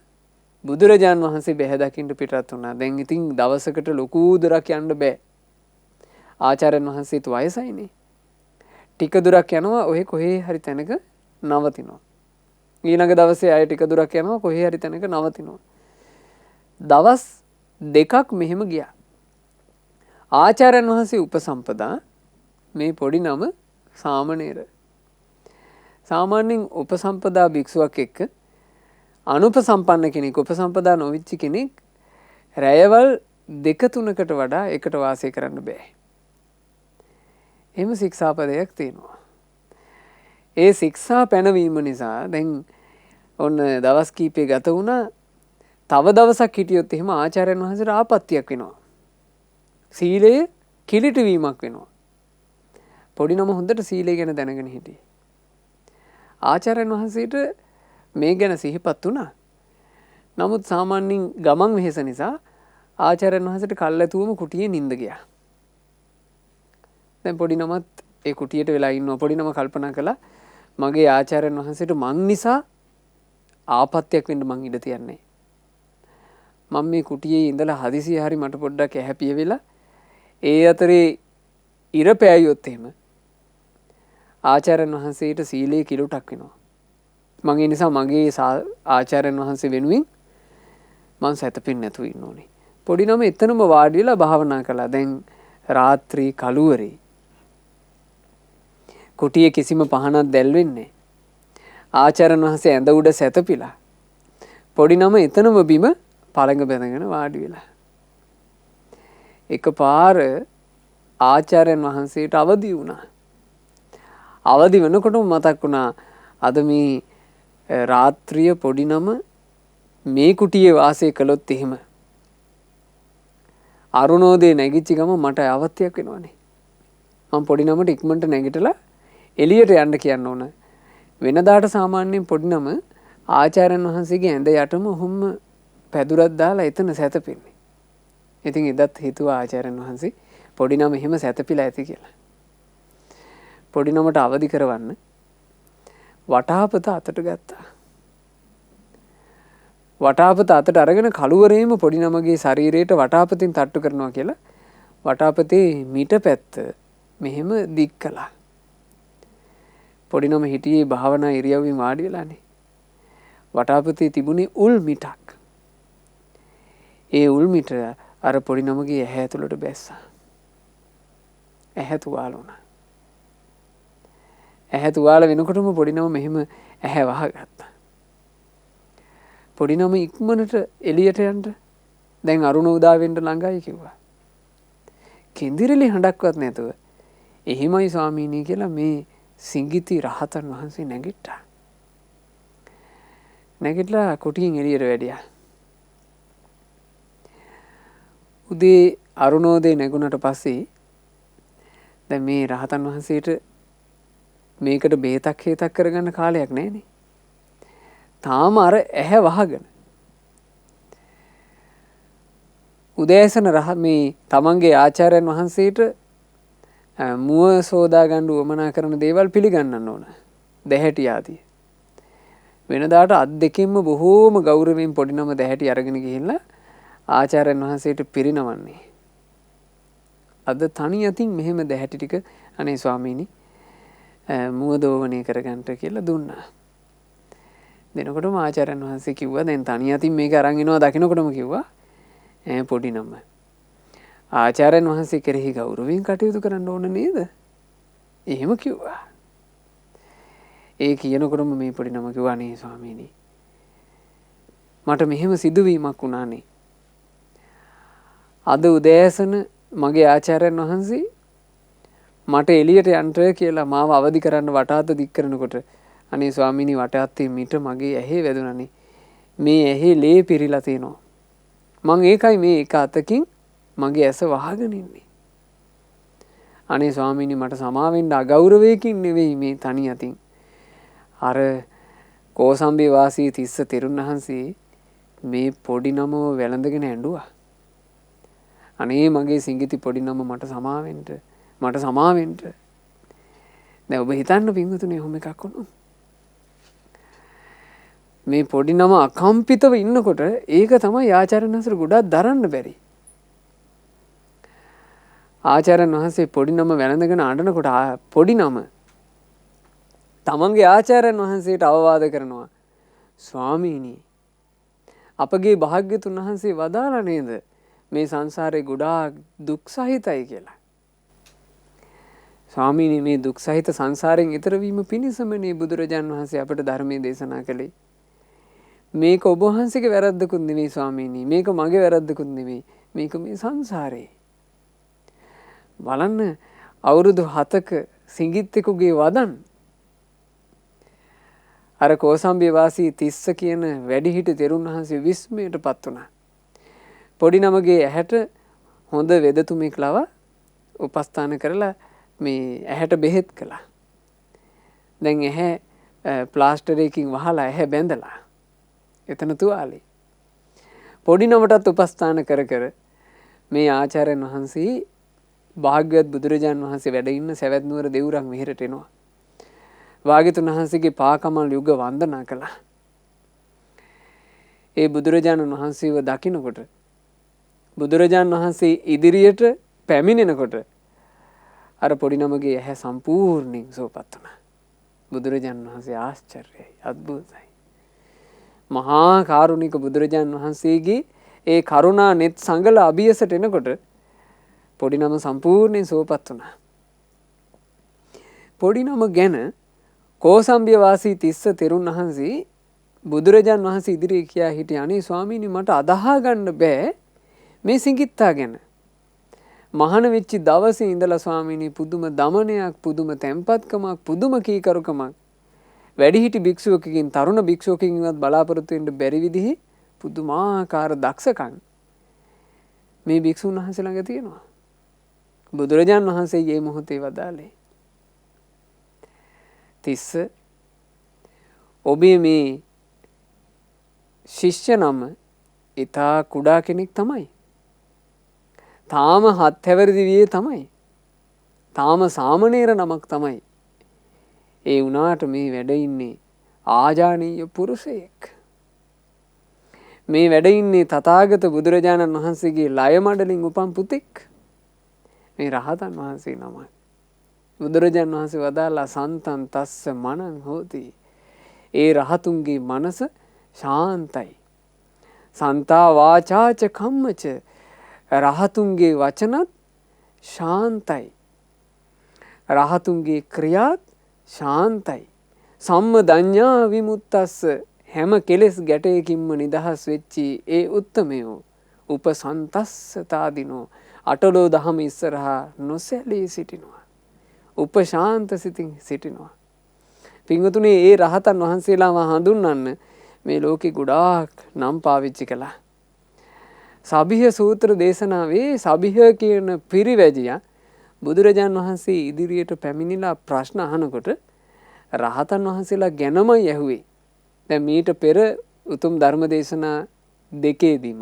බුදුරජාණන් වහන්සේ බැහැ දකින්න පිටත් වුණා. දැන් ඉතින් දවසකට ලොකු දුරක් යන්න බෑ. ආචාර්යයන් වහන්සේත් වයසයිනේ. ටික දුරක් යනවා ඔය කොහේ හරි තැනක නවතිනවා. ඊළඟ දවසේ ආයෙ ටික දුරක් යනවා කොහේ හරි තැනක නවතිනවා. දවස් 2ක් මෙහෙම ගියා. ආචාර්යන් වහන්සේ උපසම්පදා මේ පොඩි නම සාමණේර. සාමාන්‍යයෙන් උපසම්පදා භික්ෂුවක් එක්ක අනුපසම්පන්න කෙනෙක් උපසම්පදා නොවිච්ච කෙනෙක් රැයවල් 2-3කට වඩා එකට වාසය කරන්න බෑ. එහෙම ශික්ෂාපදයක් තියෙනවා. ඒ ශික්ෂා පැනවීම නිසා දැන් ඔන්න දවස් කීපේ ගත වුණා. තව දවසක් හිටියොත් එහෙම ආචාර්යන් වහන්සේට ආපත්‍යක් වෙනවා. සීලය කිලිට වීමක් වෙනවා. පොඩි නම හොඳට සීලය ගැන දැනගෙන හිටියේ. ආචාර්යන් වහන්සේට මේ ගැන සිහිපත් වුණා. නමුත් සාමාන්‍යයෙන් ගමන් වෙහෙස නිසා ආචාර්යන් වහන්සේට කල්ැතුවම කුටියේ නිින්ද ගියා. දැන් පොඩි නමත් ඒ කුටියට වෙලා ඉන්නවා. පොඩි නම කල්පනා කළා මගේ ආචාර්යන් වහන්සේට මං නිසා ආපත්‍යක් වෙන්න මං ඉඩ තියන්නේ. මම මේ කුටියේ ඉඳලා හදිසියෙ හරි මට පොඩ්ඩක් ඇහැපිය වෙලා ඒ අතරේ ඉර පෑයොත් එහෙම ආචාර්යන් වහන්සේට සීලේ කිලුටක් වෙනවා. මම ඒ නිසා මගේ ආචාර්යන් වහන්සේ වෙනුවෙන් මං සැතපෙන්නේ නැතුව ඉන්න ඕනේ. පොඩි නම එතනම වාඩි වෙලා භාවනා කළා. දැන් රාත්‍රී කළුවරේ. කුටියේ කිසිම පහනක් දැල්වෙන්නේ. ආචාර්යන් වහන්සේ ඇඳ උඩ සැතපිලා. පොඩි නම එතනම බිම පළඟ බැඳගෙන වාඩි වෙලා. එකපාර ආචාර්යන් වහන්සේට අවදි වුණා. අවදි වෙනකොටම මතක් වුණා අද මේ රාත්‍රිය පොඩි නම මේ කුටියේ වාසය කළොත් එහෙම අරුණෝදේ නැගිච්ච ගම මට අවත්‍යක් වෙනවනේ. මම පොඩි නමට ඉක්මනට නැගිටලා එළියට යන්න කියන්න ඕන. වෙනදාට සාමාන්‍යයෙන් පොඩි නම ආචාර්යන් වහන්සේගේ ඇඳ යටම ඔහොම පැදුරක් දාලා එතන සැතපෙන්නේ. ඉතින් එදත් හිතුවා ආචාර්යන් වහන්සේ පොඩි නම එහෙම සැතපිලා ඇති කියලා. පොඩි නමට අවදි කරවන්න වටාපත අතට ගත්තා. වටාපත අතට අරගෙන කළුවරේම පොඩි නමගේ ශරීරයට වටාපතින් තට්ටු කරනවා කියලා වටාපතේ මිට පැත්ත මෙහෙම දික් කළා. පොඩි නම හිටියේ භාවනා ඉරියව්වෙන් වාඩි වෙලානේ. වටාපතේ තිබුණේ උල් මිටක්. ඒ උල් මිට අර පොඩි නමගේ ඇහැ ඇතුළට බැස්සා. ඇහැ තුවාල වුණා. ඇහැ තුවාල වෙනකොටම පොඩි නම මෙහෙම ඇහැ වහගත්තා. පොඩි නම ඉක්මනට එළියට යන්න දැන් අරුණ උදා වෙන්න ළඟයි කිව්වා. කිඳිරිලි හඬක්වත් නැතුව එහෙමයි ස්වාමීනි කියලා මේ සිඟිති රහතන් වහන්සේ නැගිට්ටා. නැගිටලා කුටියෙන් එළියට වැඩියා. උදේ අරුණෝදේ නැගුණට පස්සේ දැන් මේ රහතන් වහන්සේට මේකට බේතක් හේතක් කරගන්න කාලයක් නැහැනේ. තාම අර ඇහැ වහගෙන උදෑසන මේ තමන්ගේ ආචාර්යන් වහන්සේට මුව සෝදා ගන්න උවමනා කරන දේවල් පිළිගන්නන්න ඕන. දැහැටි ආදී. වෙනදාට අත් දෙකෙන්ම බොහෝම ගෞරවයෙන් පොඩි නම දැහැටි අරගෙන ගිහිල්ලා ආචාර්යන් වහන්සේට පිරිනවන්නේ. අද තනි අතින් මෙහෙම දැහැටි ටික අනේ ස්වාමීනි මුව දෝවණය කරගන්නට කියලා දුන්නා. දෙනකොටම ආචාර්යන් වහන්සේ කිව්වා දැන් තනි අතින් මේක අරන් එනවා දකින්නකොටම කිව්වා පොඩි නම ආචාර්යන් වහන්සේ කෙරෙහි ගෞරවයෙන් කටයුතු කරන්න ඕන නේද? එහෙම කිව්වා. ඒ කියනකොටම මේ පොඩි නම කිව්වා නේ ස්වාමීනි මට මෙහෙම සිදුවීමක් වුණානේ. අද උදෑසන මගේ ආචාර්යන් වහන්සේ මට එළියට යන්න කියලා මාව අවදි කරන්න වටාත දික් කරනකොට අනේ ස්වාමීනි වටාත්තේ මිට මගේ ඇහි වැදුණානේ. මේ ඇහි ලේ පිරීලා තියෙනවා. මං ඒකයි මේ එක අතකින් මගේ ඇස වහගෙන ඉන්නේ. අනේ ස්වාමීනි මට සමා වෙන්න අගෞරවයකින් නෙවෙයි මේ තනි අතින්. අර කෝසම්බේ වාසී තිස්ස තෙරුන් වහන්සේ මේ පොඩි නමව වැළඳගෙන ඇඬුවා. අනේ මගේ සිඟිති පොඩි නම මට සමා වෙන්න. මට සමා වෙන්න. දැන් ඔබ හිතන්න පින්වතුනි ඔහොම එකක් වුණොත්. මේ පොඩි නම අකම්පිතව ඉන්නකොට ඒක තමයි ආචාර්යන් වහන්සේට ගොඩක් දරන්න බැරි. ආචාර්යන් වහන්සේ පොඩි නම වැළඳගෙන අඬනකොට පොඩි නම තමන්ගේ ආචාර්යයන් වහන්සේට අවවාද කරනවා ස්වාමීනි අපගේ භාග්‍යතුන් වහන්සේ වදාලා නේද මේ සංසාරේ ගොඩාක් දුක් සහිතයි කියලා. ස්වාමීනි මේ දුක් සහිත සංසාරයෙන් ඈතර වීම පිණිසමනේ බුදුරජාන් වහන්සේ අපට ධර්මයේ දේශනා කළේ. මේක ඔබ වහන්සේගේ වැරද්දකුත් නෙවෙයි ස්වාමීනි. මේක මගේ වැරද්දකුත් නෙවෙයි. මේක මේ සංසාරේ. බලන්න අවුරුදු 7ක සිඟිත්තෙකුගේ වදන් අර කෝසම්බිය වාසී තිස්ස කියන වැඩිහිටි තෙරුන් වහන්සේ විස්මයටපත් වුණා. පොඩි නමගේ ඇහැට හොඳ වෙදතුමෙක් ලවා උපස්ථාන කරලා මේ ඇහැට බෙහෙත් කළා. දැන් ඇහැ ප්ලාස්ටරයකින් වහලා ඇහැ බැඳලා. එතන තුවාලේ. පොඩි නමටත් උපස්ථාන කර කර මේ ආචාර්යන් වහන්සේ භාග්‍යවත් බුදුරජාන් වහන්සේ වැඩ ඉන්න සවැත් නුවර දෙව්රම් විහෙරට එනවා. භාග්‍යතුන් වහන්සේගේ පාකමල් යුග වන්දනා කළා. ඒ බුදුරජාණන් වහන්සේව දකින්නකොට බුදුරජාණන් වහන්සේ ඉදිරියට පැමිණෙනකොට අර පොඩි නමගේ ඇහැ සම්පූර්ණයෙන් සුවපත් වුණා. බුදුරජාණන් වහන්සේ ආශ්චර්යයි, අద్භූතයි. මහා කාරුණික බුදුරජාණන් වහන්සේගේ ඒ කරුණා net සංගල අභියසට එනකොට පොඩි නම සම්පූර්ණයෙන් සුවපත් වුණා. පොඩි නම ගැන කෝසම්බිය වාසී තිස්ස තෙරුන් වහන්සේ බුදුරජාණන් වහන්සේ ඉදිරියේ කියා හිටියා අනේ ස්වාමීනි මට අදහා ගන්න බෑ මේ සිඟිත්තා ගැන. මහාන වෙච්ච දවසේ ඉඳලා ස්වාමීනි පුදුම දමනයක්, පුදුම තැම්පත්කමක්, පුදුම කීකරුකමක් වැඩිහිටි භික්ෂුවකකින් තරුණ භික්ෂුවකකින්වත් බලාපොරොත්තු වෙන්න බැරි විදිහේ පුදුමාකාර දක්ෂකම් මේ භික්ෂුන් වහන්සේ ළඟ තියෙනවා. බුදුරජාණන් වහන්සේ මේ මොහොතේ වදාළේ තිස්ස ඔබේ මේ ශිෂ්‍ය නම ඊතා කුඩා කෙනෙක් තමයි. තාම හත් හැවිරිදි වියේ තමයි. තාම සාමණේර නමක් තමයි. ඒ වුණාට මේ වැඩ ඉන්නේ ආජානීය පුරුෂයෙක්. මේ වැඩ ඉන්නේ තථාගත බුදුරජාණන් වහන්සේගේ ලය මඩලින් උපන් පුතෙක්. මේ රහතන් වහන්සේ නමයි. බුදුරජාණන් වහන්සේ වදාලා සන්තන් තස්ස මනං හෝති. ඒ රහතුන්ගේ මනස ශාන්තයි. සන්තා වාචාච කම්මච රහතුන්ගේ වචනත් ශාන්තයි. රහතුන්ගේ ක්‍රියාත් ශාන්තයි. සම්මදඤ්ඤා විමුක්තස්ස හැම කෙලෙස් ගැටයකින්ම නිදහස් වෙච්චි ඒ උත්තමයෝ උපසන්තස්සතාදිනෝ අටලෝ දහම ඉස්සරහා නොසැලී සිටිනවා. උපශාන්ත සිතින් සිටිනවා. පින්වතුනි ඒ රහතන් වහන්සේලාම හඳුන්වන්න මේ ලෝකේ ගොඩාක් නම් පාවිච්චි කළා. සබිහ සූත්‍ර දේශනාවේ සබිහ කියන පිරිවැජියා බුදුරජාන් වහන්සේ ඉදිරියට පැමිණිලා ප්‍රශ්න අහනකොට රහතන් වහන්සේලා ගැනමයි ඇහුවේ. දැන් මීට පෙර උතුම් ධර්ම දේශනා දෙකේදීම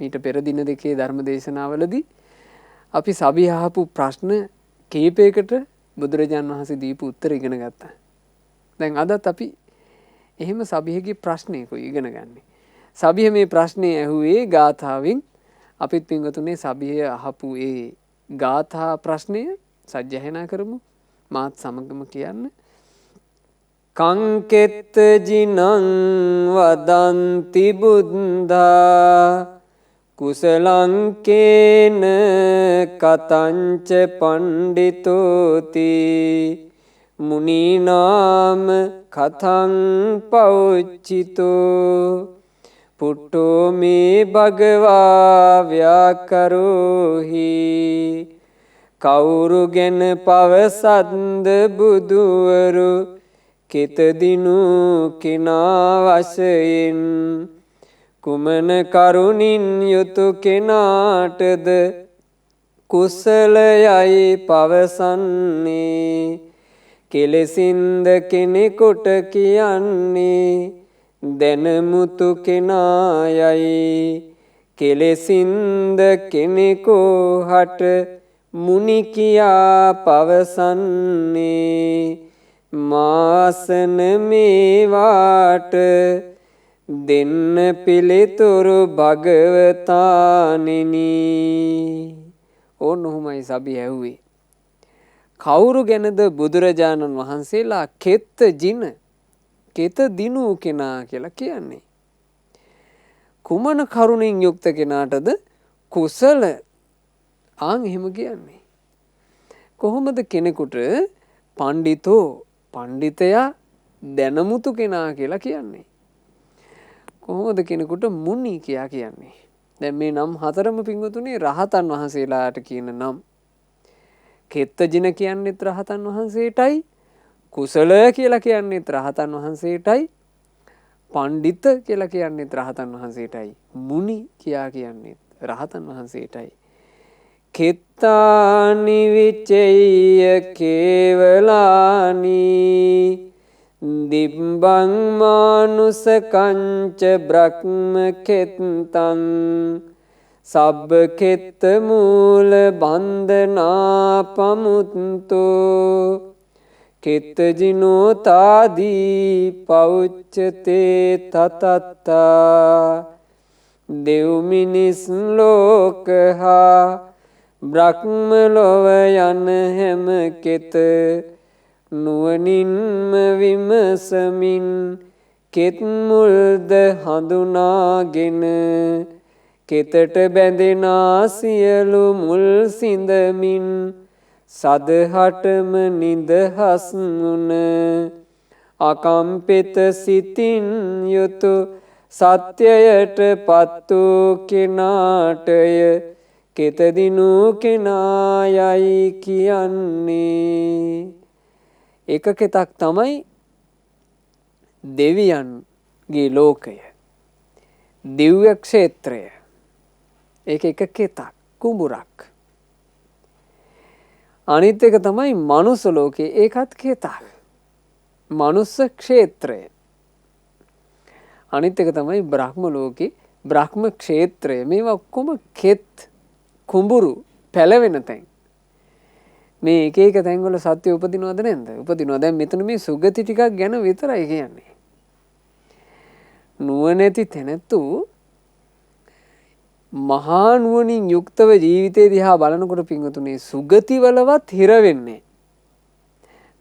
මීට පෙර දින දෙකේ ධර්ම දේශනාවලදී අපි සබිහ අහපු ප්‍රශ්න කීපයකට බුදුරජාන් වහන්සේ දීපු උත්තර ඉගෙන ගත්තා. දැන් අදත් අපි එහෙම සබිහගේ ප්‍රශ්නයකුයි ඉගෙන ගන්නේ. සබිහ මේ ප්‍රශ්නේ ඇහුවේ ගාථාවෙන්. අපිත් පින්වතුනේ සබිහ අහපු ඒ ගාථා ප්‍රශ්නය සජ්ජහායනා කරමු. මාත් සමගම කියන්න. කංකෙත්ත ජිනං වදන්ති බුද්ධා කුසලං කේන කතංච පණ්ඩිතෝති මුනීනාම කතං පෞච්චිතෝ පුට්ටෝ මේ භගවා ව්‍යාකරෝහි කවුරු ගැන පවසද්ද බුදුවරු කෙතදිනු කෙනා වශයෙන් කුමන කරුණින් යුතු කෙනාටද කුසලයයි පවසන්නේ කෙලෙසින්ද කෙනෙකුට කියන්නේ දැනමුතු කෙනායයි කෙලෙසින්ද කෙනෙකු හට මුනි කියා පවසන්නේ මාසන මේවාට දෙන්න පිළිතුරු භගවතානෙනි. ඕන්න ඔහොමයි සබි ඇහුවේ. කවුරු ගැනද බුදුරජාණන් වහන්සේලා කෙත්ත ජින කෙත දිනූ කෙනා කියලා කියන්නේ. කුමන කරුණින් යුක්ත කෙනාටද කුසල ආන් එහෙම කියන්නේ. කොහොමද කෙනෙකුට පණ්ඩිතෝ පණ්ඩිතයා දැනමුතු කෙනා කියලා කියන්නේ. කොහොමද කෙනෙකුට මුනි කියා කියන්නේ. දැන් මේ නම් හතරම පින්වතුනි රහතන් වහන්සේලාට කියන නම්. කෙත්තජින කියන්නේත් රහතන් වහන්සේටයි, කුසල කියලා කියන්නේත් රහතන් වහන්සේටයි, පණ්ඩිත කියලා කියන්නේත් රහතන් වහන්සේටයි, මුනි කියා කියන්නේත් රහතන් වහන්සේටයි. කෙත්තානි විචේය කේවලානි දිබ්බං මානුස කංච බ්‍රහ්ම කෙත්තං සබ්බ කෙත්ත මූල බන්ධනා පමුත්තෝ කෙත්ත ජිනෝතාදී පෞච්චතේ තතත්තා දෙව් මිනිස් ලෝකහා බ්‍රහ්ම ලොව යන හැම කෙත නුවණින්ම විමසමින් කෙත් මුල්ද හඳුනාගෙන කෙතට බැඳෙනා සියලු මුල් සිඳමින් සදහටම නිදහස් වුණ අකම්පිත සිතින් යුතු සත්‍යයට පත් වූ කෙනාටය කෙතදිනූ කෙනායයි කියන්නේ. එක කෙතක් තමයි දෙවියන්ගේ ලෝකය, දිව්‍ය ක්ෂේත්‍රය. ඒක එක කෙතක්, කුඹුරක්. අනිත් එක තමයි මනුස්ස ලෝකේ, ඒකත් කෙතක්, මනුස්ස ක්ෂේත්‍රය. අනිත් එක තමයි බ්‍රහ්ම ලෝකේ, බ්‍රහ්ම ක්ෂේත්‍රය. මේවා ඔක්කොම කෙත්, කුඹුරු, පැලවෙන තැන්. මේ එක එක තැන්වල සත්‍ය උපදිනවද නැද්ද? උපදිනවා. දැන් මෙතන මේ සුගති ටිකක් ගැන විතරයි කියන්නේ. නුවණැති තැනැත්තු මහා නුවණින් යුක්තව ජීවිතේ දිහා බලනකොට පින්වතුනි සුගතිවලවත් හිර වෙන්නේ.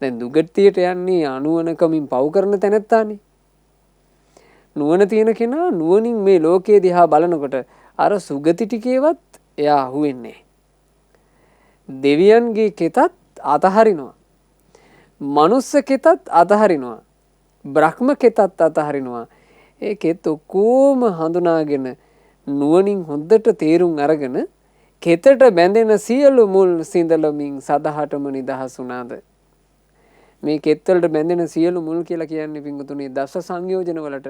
දැන් දුගතියට යන්නේ අනුවණකමින් පව් කරන තැනැත්තානේ. නුවණ තියෙන කෙනා නුවණින් මේ ලෝකයේ දිහා බලනකොට අර සුගති ටිකේවත් එයා අහුවෙන්නේ. දෙවියන්ගේ කෙතත් අතහරිනවා. මනුස්ස කෙතත් අතහරිනවා. බ්‍රහ්ම කෙතත් අතහරිනවා. ඒ කෙත් ඔක්කොම හඳුනාගෙන නුවණින් හොඳට තේරුම් අරගෙන කෙතට බැඳෙන සියලු මුල් සිඳලමින් සදහටම නිදහස් වුණාද? මේ කෙත්වලට බැඳෙන සියලු මුල් කියලා කියන්නේ පින්වතුනි දස සංයෝජන වලට.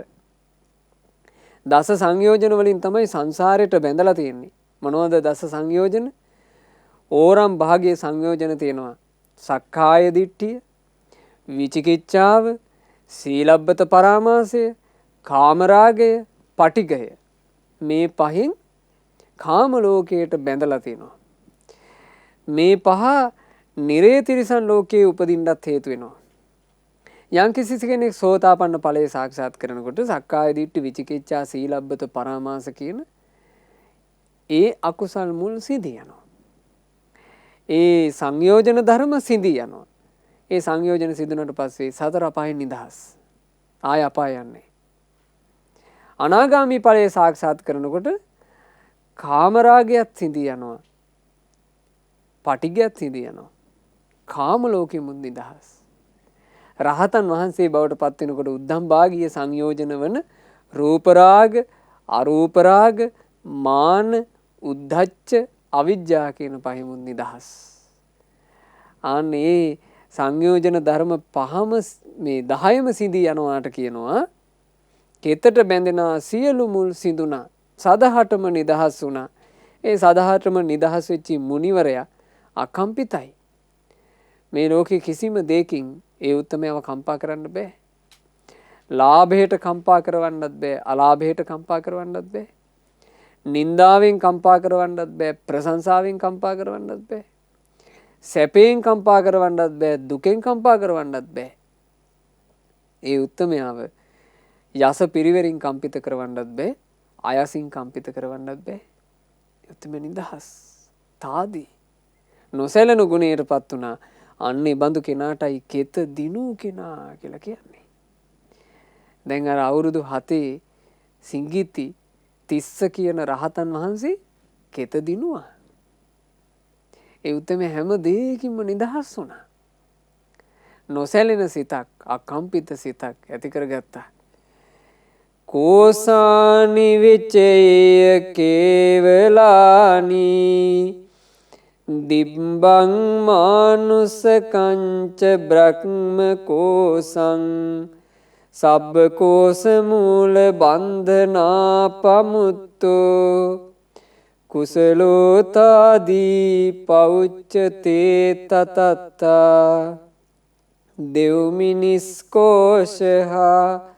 දස සංයෝජන වලින් තමයි සංසාරයට බැඳලා තියෙන්නේ. මොනවද දස සංයෝජන? ඕරම් භාගයේ සංයෝජන තියෙනවා. සක්කාය දිට්ඨිය, විචිකිච්ඡාව, සීලබ්බත පරාමාසය, කාමරාගය, පටිඝය. මේ පහෙන් කාම ලෝකයට බැඳලා තියෙනවා. මේ පහ නිරේ තිරිසන් ලෝකයේ උපදින්නත් හේතු වෙනවා. යම් කිසි කෙනෙක් සෝතාපන්න ඵලයේ සාක්ෂාත් කරනකොට සක්කාය දිට්ඨි, විචිකිච්ඡා, සීලබ්බත පරාමාස කියන ඒ අකුසල් මුල් සිදී යනවා. ඒ සංයෝජන ධර්ම සිදී යනවා. ඒ සංයෝජන සිදුනට පස්සේ සතර අපායන් නිදහස්. ආය අපාය යන්නේ. අනාගාමී ඵලයේ සාක්ෂාත් කරනකොට කාමරාගයත් සිදී යනවා. පටිඝයත් සිදී යනවා. කාම ලෝකෙ මුන් නිදහස්. රහතන් වහන්සේ බවට පත් වෙනකොට උද්ධම් භාගීය සංයෝජන වන රූප රාග, අරූප රාග, මාන, උද්ධච්ච, අවිජ්ජා කියන පහෙමුන් නිදහස්. අනේ සංයෝජන ධර්ම පහම මේ 10ම සිදී යනවාට කියනවා කෙතට බැඳෙන සියලු මුල් සිඳුණා, සදහටම නිදහස් වුණා. ඒ සදහටම නිදහස් වෙච්ච මුනිවරයා අකම්පිතයි. මේ ලෝකේ කිසිම දෙයකින් ඒ උත්තමයව කම්පා කරන්න බෑ. ලාභයට කම්පා කරවන්නත් බෑ, අලාභයට කම්පා කරවන්නත් බෑ. නින්දාවෙන් කම්පා කරවන්නත් බෑ, ප්‍රශංසාවෙන් කම්පා කරවන්නත් බෑ. සැපයෙන් කම්පා කරවන්නත් බෑ, දුකෙන් කම්පා කරවන්නත් බෑ. ඒ උත්තමයව යස පිරිවරින් කම්පිත කරවන්නත් බෑ, අයසින් කම්පිත කරවන්නත් බෑ. උත්තම නිදහස්. තාදී නොසැලෙන ගුණයටපත් වුණා. අන්නේ බඳු කෙනාටයි කෙත දිනු කෙනා කියලා කියන්නේ. දැන් අර අවුරුදු 7 සිංගිති 30 කියන රහතන් වහන්සේ කෙත දිනුවා. ඒ උත්තරම හැම දෙයකින්ම නිදහස් වුණා. නොසැලෙන සිතක්, අකම්පිත සිතක් ඇති කරගත්තා. කෝසානි විචේය කේවලානි දිබ්බං මානුසකංච බ්‍රහ්ම කෝසං සබ්බ කෝස මූල බන්ධනා පමුත්තෝ කුසලෝතාදී පෞච්චතේ තතත්තා දෙව් මිනිස් කෝෂහා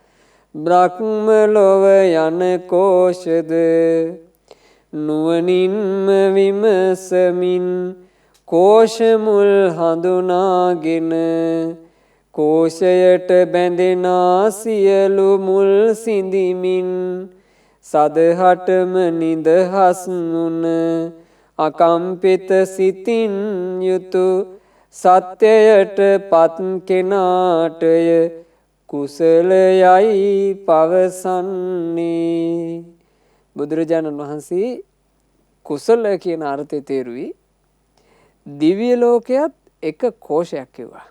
බ්‍රහ්ම ලොව යන කෝෂද නුවණින්ම විමසමින් කෝෂ මුල් හඳුනාගෙන කෝෂයට බැඳෙනා සියලු මුල් සිඳිමින් සදහටම නිදහස් වුණ අකම්පිත සිතින් යුතු සත්‍යයට පත් කෙනාටය කුසලයයි පවසන්නේ. බුදුරජාණන් වහන්සේ කුසල කියන අර්ථය තේරුවේ දිව්‍ය ලෝකයක් එක කෝෂයක් කිව්වා.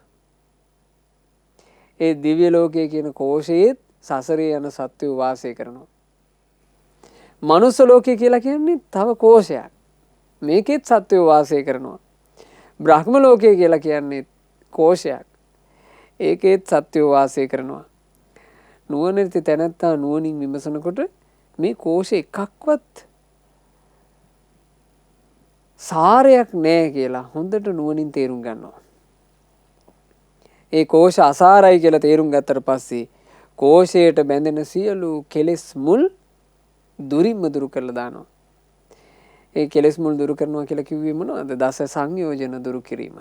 ඒ දිව්‍ය ලෝකයේ කියන කෝෂයේත් සසරේ යන සත්වෝ වාසය කරනවා. මනුස්ස ලෝකය කියලා කියන්නේ තව කෝෂයක්. මේකෙත් සත්වෝ වාසය කරනවා. බ්‍රහ්ම ලෝකය කියලා කියන්නේ කෝෂයක්. ඒකෙත් සත්වෝ වාසය කරනවා. නුවණැති තැනැත්තා නුවණින් විමසනකොට මේ කෝෂ එකක්වත් සාරයක් නැහැ කියලා හොඳට නුවණින් තේරුම් ගන්නවා. ඒ කෝෂ අසාරයි කියලා තේරුම් ගත්තට පස්සේ කෝෂයට බැඳෙන සියලු කෙලෙස් මුල් දුරින්ම දුරු කරලා දානවා. ඒ කෙලෙස් මුල් දුරු කරනවා කියලා කිව්වේ මොනවද? දස සංයෝජන දුරු කිරීම.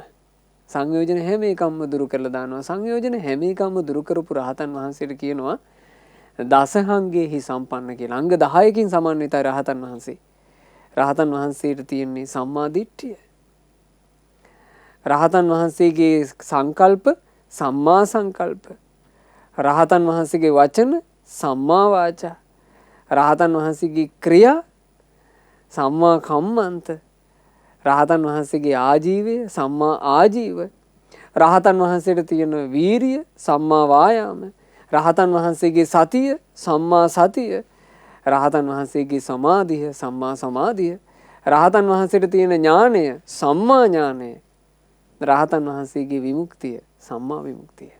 සංයෝජන හැම එකක්ම දුරු කරලා දානවා. සංයෝජන හැම එකක්ම දුරු කරපු රහතන් වහන්සේට කියනවා දසහංගේහි සම්පන්න කියලා. අංග 10කින් සමන්විතයි රහතන් වහන්සේ. රහතන් වහන්සේට තියෙන්නේ සම්මා දිට්ඨිය. රහතන් වහන්සේගේ සංකල්ප සම්මා සංකල්ප. රහතන් වහන්සේගේ වචන සම්මා වාචා. රහතන් වහන්සේගේ ක්‍රියා සම්මා කම්මන්ත. රහතන් වහන්සේගේ ආජීවය සම්මා ආජීව. රහතන් වහන්සේට තියෙන වීරිය සම්මා වායාම. රහතන් වහන්සේගේ සතිය සම්මා සතිය. රහතන් වහන්සේගේ සමාධිය සම්මා සමාධිය. රහතන් වහන්සේට තියෙන ඥානය සම්මා ඥානය. රහතන් වහන්සේගේ විමුක්තිය සම්මා විමුක්තිය.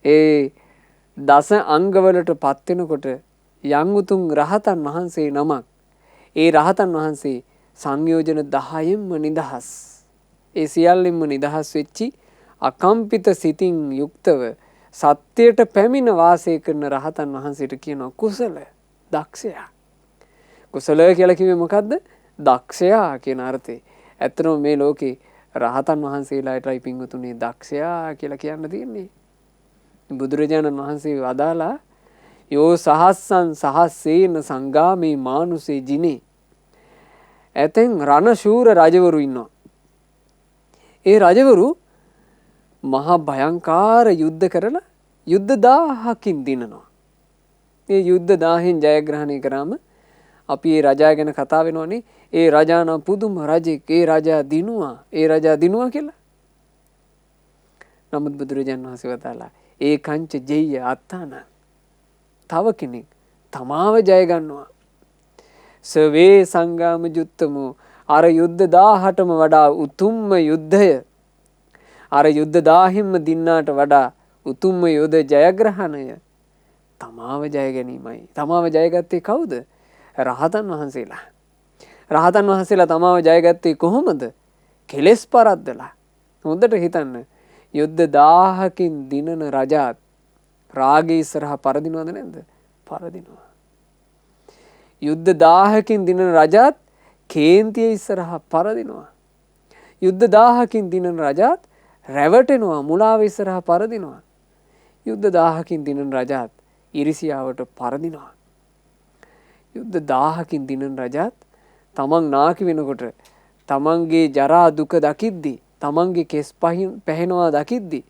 ඒ දස අංගවලට පත් වෙනකොට යම් උතුම් රහතන් වහන්සේ නමක් ඒ රහතන් වහන්සේ සංයෝජන 10න්ම නිදහස්. ඒ සියල්ලින්ම නිදහස් වෙච්චි අකම්පිත සිතින් යුක්තව සත්‍යයට පැමිණ වාසය කරන රහතන් වහන්සේට කියනවා කුසල දක්ෂයා. කුසල කියලා කිව්වේ මොකද්ද? දක්ෂයා කියන අර්ථේ. ඇත්තටම මේ ලෝකේ රහතන් වහන්සේලාටයි පින්වතුනි දක්ෂයා කියලා කියන්න තියෙන්නේ. බුදුරජාණන් වහන්සේ වදාලා යෝ සහස්සං සහස්සේන සංගාමේ මානුසේ ජිනේ. ඇතෙන් රණශූර රජවරු ඉන්නවා. ඒ රජවරු මහා භයංකාර යුද්ධ කරලා යුද්ධ 1000කින් දිනනවා. ඒ යුද්ධ 1000න් ජයග්‍රහණය කරාම අපි ඒ රජා ගැන කතා වෙනවනේ. ඒ රජා නම් පුදුම රජෙක්. ඒ රජා දිනුවා. ඒ රජා දිනුවා කියලා. නමුත් බුදුරජාණන් වහන්සේ වදාලා ඒ කංච ජෙය්‍ය අත්තාන. තව කෙනෙක් තමාව ජය ගන්නවා. සවේ සංගාම යුත්තමෝ අර යුද්ධ 1000ටම වඩා උතුම්ම යුද්ධය. අර යුද්ධ 1000න්ම දින්නාට වඩා උතුම්ම යුද ජයග්‍රහණය තමාව ජය ගැනීමයි. තමාව ජයගත්තේ කවුද? රහතන් වහන්සේලා. රහතන් වහන්සේලා තමාව ජයගත්තේ කොහොමද? කෙලෙස් පරද්දලා. හොඳට හිතන්න. යුද්ධ 1000කින් දිනන රජාත් රාගය ඉස්සරහා පරදිනවද නැද්ද? පරදිනවා. යුද්ධ 1000කින් දිනන රජාත් කේන්තිය ඉස්සරහා පරදිනවා. යුද්ධ 1000කින් දිනන රජාත් රැවටෙනවා, මුලාව ඉස්සරහා පරදිනවා. යුද්ධ 1000කින් දිනන රජාත් ඉරිසියාවට පරදිනවා. යුද්ධ 1000කින් දිනන රජාත් තමන් නාකි වෙනකොට තමන්ගේ ජරා දුක දකිද්දී තමන්ගේ කෙස් පැහෙනවා දකිද්දි,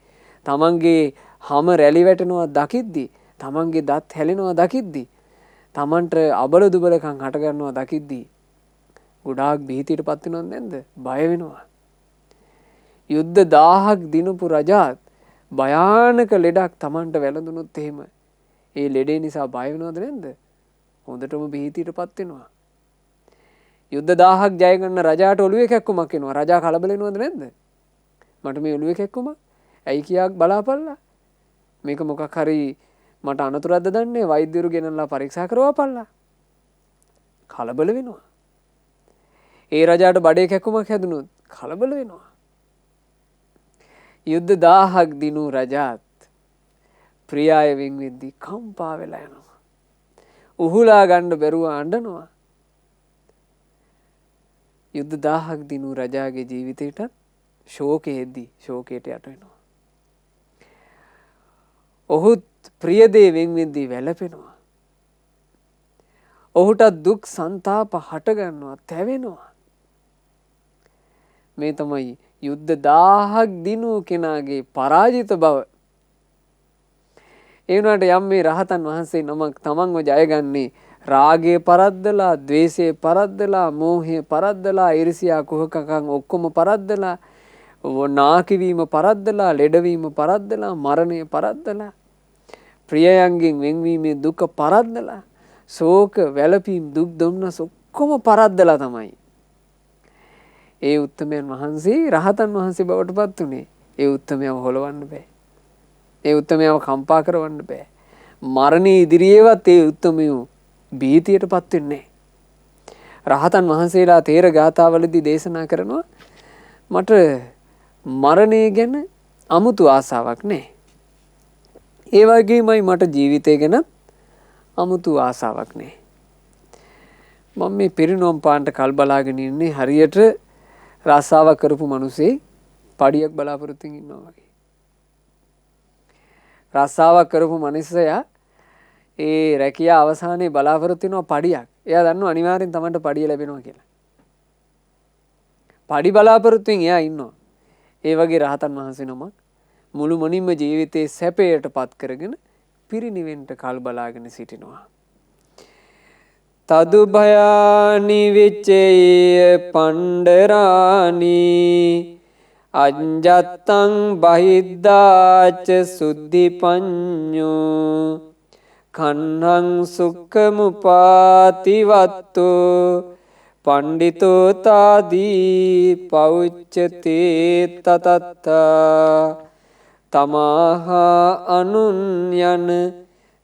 තමන්ගේ හම රැලි වැටෙනවා දකිද්දි, තමන්ගේ දත් හැලෙනවා දකිද්දි, තමන්ට අබල දුබලකම් හටගන්නවා දකිද්දි ගොඩාක් බීතියටපත් වෙනවද නැද්ද? බය වෙනවා. යුද්ධ 1000ක් දිනපු රජාත් භයානක ලෙඩක් තමන්ට වැළඳුනොත් එහෙම ඒ ලෙඩේ නිසා බය වෙනවද නැද්ද? හොඳටම බීතියටපත් වෙනවා. යුද්ධ 1000ක් ජය ගන්න රජාට ඔළුවේ කැක්කුමක් එනවා. රජා කලබල වෙනවද නැද්ද? මට මේ ඔළුවේ කැක්කුම ඇයි කියාක් බලාපල්ලා. මේක මොකක් හරි මට අනතුරක්ද දන්නේ වෛද්‍යවරු ගෙනල්ලා පරීක්ෂා කරවපල්ලා. කලබල වෙනවා. ඒ රජාට බඩේ කැක්කුමක් හැදුනොත් කලබල වෙනවා. යුද්ධ 1000ක් දිනු රජාත් ප්‍රිය අය වෙන් වෙද්දී කම්පා වෙලා යනවා. උහුලා ගන්න බැරුව අඬනවා. යුද්ධ 1000ක් දිනු රජාගේ ජීවිතේටත් ශෝකයේදී ශෝකයට යට වෙනවා. ඔහුත් ප්‍රිය දේ වෙන් වෙද්දී වැළපෙනවා. ඔහුට දුක් සංතාප හට ගන්නවා, තැවෙනවා. මේ තමයි යුද්ධ 1000ක් දිනු කෙනාගේ පරාජිත බව. ඒ වුණාට යම් මේ රහතන් වහන්සේ නමක් තමන්ව ජයගන්නේ රාගය පරද්දලා, ද්වේෂය පරද්දලා, මෝහය පරද්දලා, ඊර්ෂ්‍යා කුහකකම් ඔක්කොම පරද්දලා, නාකිවීම පරද්දලා, ලෙඩවීම පරද්දලා, මරණය පරද්දලා, ප්‍රියයන්ගෙන් වෙන්වීමේ දුක පරද්දලා, ශෝක වැළපීම් දුක් දුම්නස් ඔක්කොම පරද්දලා තමයි ඒ උත්තමයන් වහන්සේ රහතන් වහන්සේ බවට පත් උනේ. ඒ උත්තමයව හොලවන්න බෑ. ඒ උත්තමයව කම්පා කරවන්න බෑ. මරණය ඉදිරියේවත් ඒ උත්තමයෝ බීතියටපත් වෙන්නේ නැහැ. රහතන් වහන්සේලා තේර ගාථාවලදී දේශනා කරනවා මට මරණය ගැන අමුතු ආසාවක් නැහැ. ඒ වගේමයි මට ජීවිතය ගැන අමුතු ආසාවක් නැහැ. මම මේ පිරිනොම් පාන්ට කල් බලාගෙන ඉන්නේ හරියට රස්සාවක් කරපු මිනිස්සේ පඩියක් බලාපොරොත්තුෙන් ඉන්නවා වගේ. රස්සාවක් කරපු මිනිස්සයා ඒ රැකියා අවසානයේ බලාපොරොත්තු වෙනවා පඩියක්. එයා දන්නවා අනිවාර්යෙන් Tamanට පඩිය ලැබෙනවා කියලා. පඩි බලාපොරොත්තුෙන් එයා ඉන්නවා. ඒ වගේ රහතන් වහන්සේ නමක් මුළු මොනින්ම ජීවිතේ සැපයට පත් කරගෙන පිරිනිවෙන්ට කල් බලාගෙන සිටිනවා. තදු භයානි විච්චේය පණ්ඩරානි අඤ්ජත්තං බහිද්දාච සුද්ධි පඤ්ඤෝ කන්නං සුක්ඛමුපාතිවත්තු පණ්ඩිතෝ තාදී පෞච්චතේ තතත්තා තමාහා අනුන් යන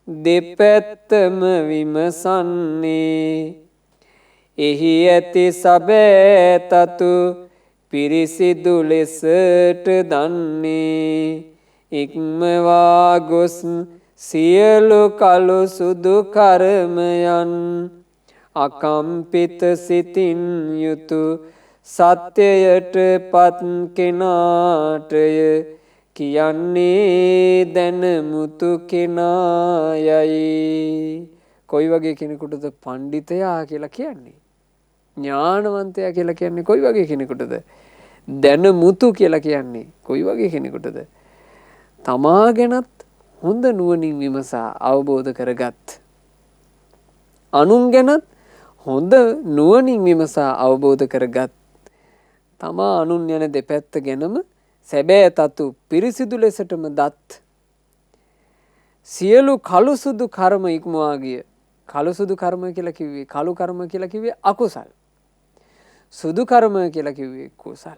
දෙපැත්තම විමසන්නේ එහි ඇති සබෑ තතු පිරිසිදු ලෙසට දන්නේ ඉක්මවා ගොස් සියලු කළු සුදු කර්මයන් අකම්පිත සිතින් යුතු සත්‍යයට පත් කෙනාටය කියන්නේ දැනමුතු කෙනායයි. කොයි වගේ කෙනෙකුටද පණ්ඩිතයා කියලා කියන්නේ? ඥානවන්තයා කියලා කියන්නේ කොයි වගේ කෙනෙකුටද? දැනමුතු කියලා කියන්නේ කොයි වගේ කෙනෙකුටද? තමා ගැනත් හොඳ නුවණින් විමසා අවබෝධ කරගත්, අනුන් ගැනත් හොඳ නුවණින් විමසා අවබෝධ කරගත්, තමා අනුන් යන දෙපැත්ත ගැනම සැබෑ තතු පිරිසිදු ලෙසටම දත්, සියලු කළු සුදු කර්ම ඉක්මවා ගිය. කළු සුදු කර්ම කියලා කිව්වේ, කළු කර්ම කියලා කිව්වේ අකුසල්. සුදු කර්ම කියලා කිව්වේ කුසල්.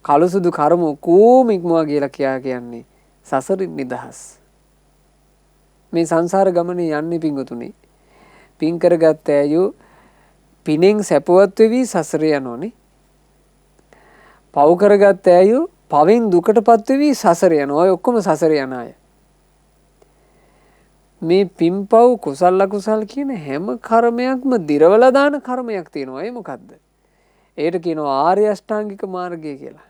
කළු සුදු කර්ම කොහොම ඉක්මවා කියලා කියන්නේ සසරින් නිදහස්. මේ සංසාර ගමනේ යන්නේ පිංගුතුනේ. පින් කරගත්ත අයෝ පිනෙන් සැපවත් වෙවි සසරේ යනෝනේ. පව් කරගත්ත අයෝ පවෙන් දුකටපත් වෙවි සසරේ යනවා. ඔය ඔක්කොම සසරේ යන අය. මේ පින්පව් කුසල අකුසල් කියන හැම කර්මයක්ම දිරවලා දාන කර්මයක් තියෙනවා. ඒ මොකද්ද? ඒකට කියනවා ආර්ය අෂ්ටාංගික මාර්ගය කියලා.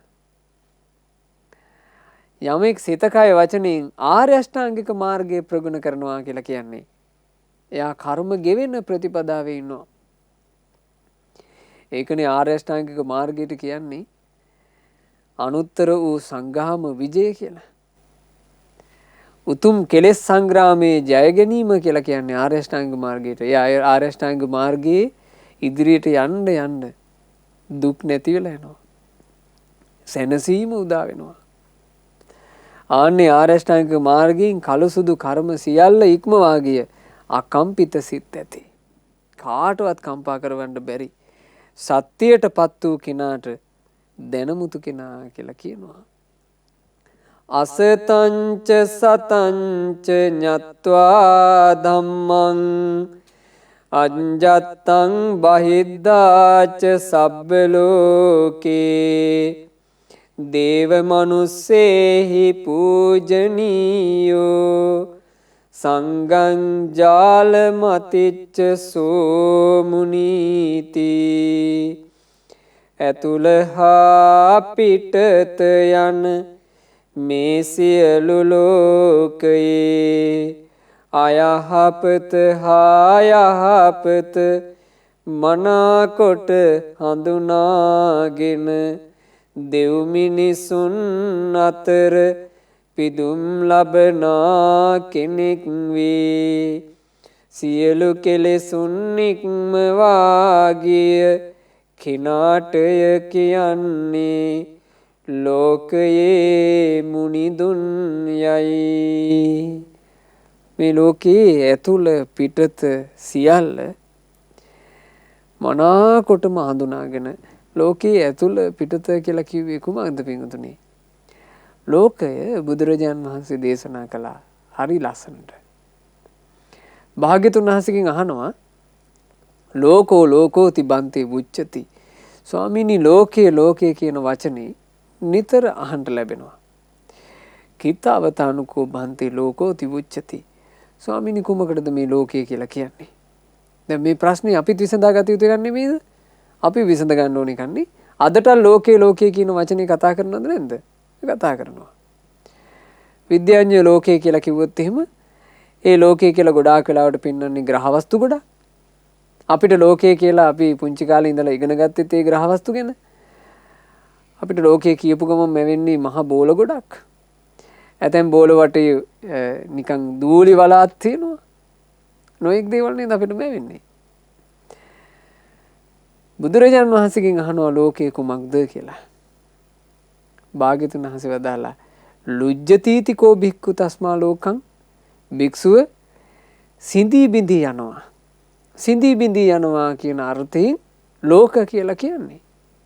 යමෙක් සිත කය වචනෙන් ආර්ය අෂ්ටාංගික මාර්ගය ප්‍රගුණ කරනවා කියලා කියන්නේ එයා කර්ම ගෙවෙන ප්‍රතිපදාවේ ඉන්නවා. ඒකනේ ආර්ය අෂ්ටාංගික මාර්ගයට කියන්නේ අනුත්තර වූ සංගාම විජය කියලා. උතුම් කෙලෙස් සංග්‍රාමයේ ජය ගැනීම කියලා කියන්නේ ආර්ය අෂ්ටාංග මාර්ගයට. ඒ ආර්ය අෂ්ටාංග මාර්ගයේ ඉදිරියට යන්න යන්න දුක් නැති වෙලා යනවා. සැනසීම උදා වෙනවා. ආන්නේ ආර්ය අෂ්ටාංග මාර්ගයෙන් කලසුදු කර්ම සියල්ල ඉක්මවා ගිය අකම්පිත සිත් ඇති. කාටවත් කම්පා කරවන්න බැරි සත්‍යයටපත් වූ කෙනාට දැනමුතු කෙනා කියලා කියනවා. අසතංච සතංච ඤත්වා ධම්මං අඤ්ජත්තං බහිද්ධාච සබ්බ ලෝකේ දේව මනුස්සේහි පූජනීයෝ සංගං ජාලමතිච්ච සෝමුනීති. ඇතුළ හා පිටත යන මේ සියලු ලෝකයේ අයහපත හා යහපත මනාකොට හඳුනාගෙන දෙව් මිනිසුන් අතර පිදුම් ලබනා කෙනෙක් වේ. සියලු කෙලෙසුන් නික්මවා ගිය කෙනාටය කියන්නේ ලෝකයේ මුනිදුන් යයි. මේ ලෝකයේ ඇතුළ පිටත සියල්ල මනාකොටම හඳුනාගෙන ලෝකයේ ඇතුළ පිටත කියලා කිව්වේ කුමක්ද පින්වතුනි? ලෝකය බුදුරජාණන් වහන්සේ දේශනා කළා හරි ලස්සනට. භාග්‍යතුන් වහන්සේගෙන් අහනවා ලෝකෝ ලෝකෝති බන්තේ උච්චති. ස්වාමීනි ලෝකයේ ලෝකයේ කියන වචනේ නිතර අහන්න ලැබෙනවා. කිතාවතානුකෝ බන්තේ ලෝකෝති උච්චති. ස්වාමීනි කුමකටද මේ ලෝකය කියලා කියන්නේ? දැන් මේ ප්‍රශ්නේ අපිත් විසඳාගත යුතු එකක් නෙමෙයිද? අපි විසඳ ගන්න ඕනේ කන්නේ. අදට ලෝකයේ ලෝකයේ කියන වචනේ කතා කරනවද නැද්ද? කතා කරනවා. විද්‍යාඥයෝ ලෝකය කියලා කිව්වොත් එහෙම ඒ ලෝකය කියලා ගොඩාක් වෙලාවට පෙන්වන්නේ ග්‍රහ වස්තු ගොඩක්. අපිට ලෝකය කියලා අපි පුංචි කාලේ ඉඳලා ඉගෙන ගත්තෙත් ඒ ග්‍රහ වස්තු ගැන. අපිට ලෝකය කියපු ගමන් මැවෙන්නේ මහ බෝල ගොඩක්. ඇතැම් බෝල වටේ නිකන් දූලි වලාත් තියෙනවා. නොඑක් දේවල් නේද අපිට මැවෙන්නේ. බුදුරජාණන් වහන්සේගෙන් අහනවා ලෝකය කුමක්ද කියලා. භාග්‍යතුන් වහන්සේ වදාලා ලුජ්ජතිති කෝ භික්ඛු තස්මා ලෝකං. භික්ෂුව සිඳී බිඳී යනවා. සිඳී බිඳී යනවා කියන අර්ථයෙන් ලෝක කියලා කියන්නේ.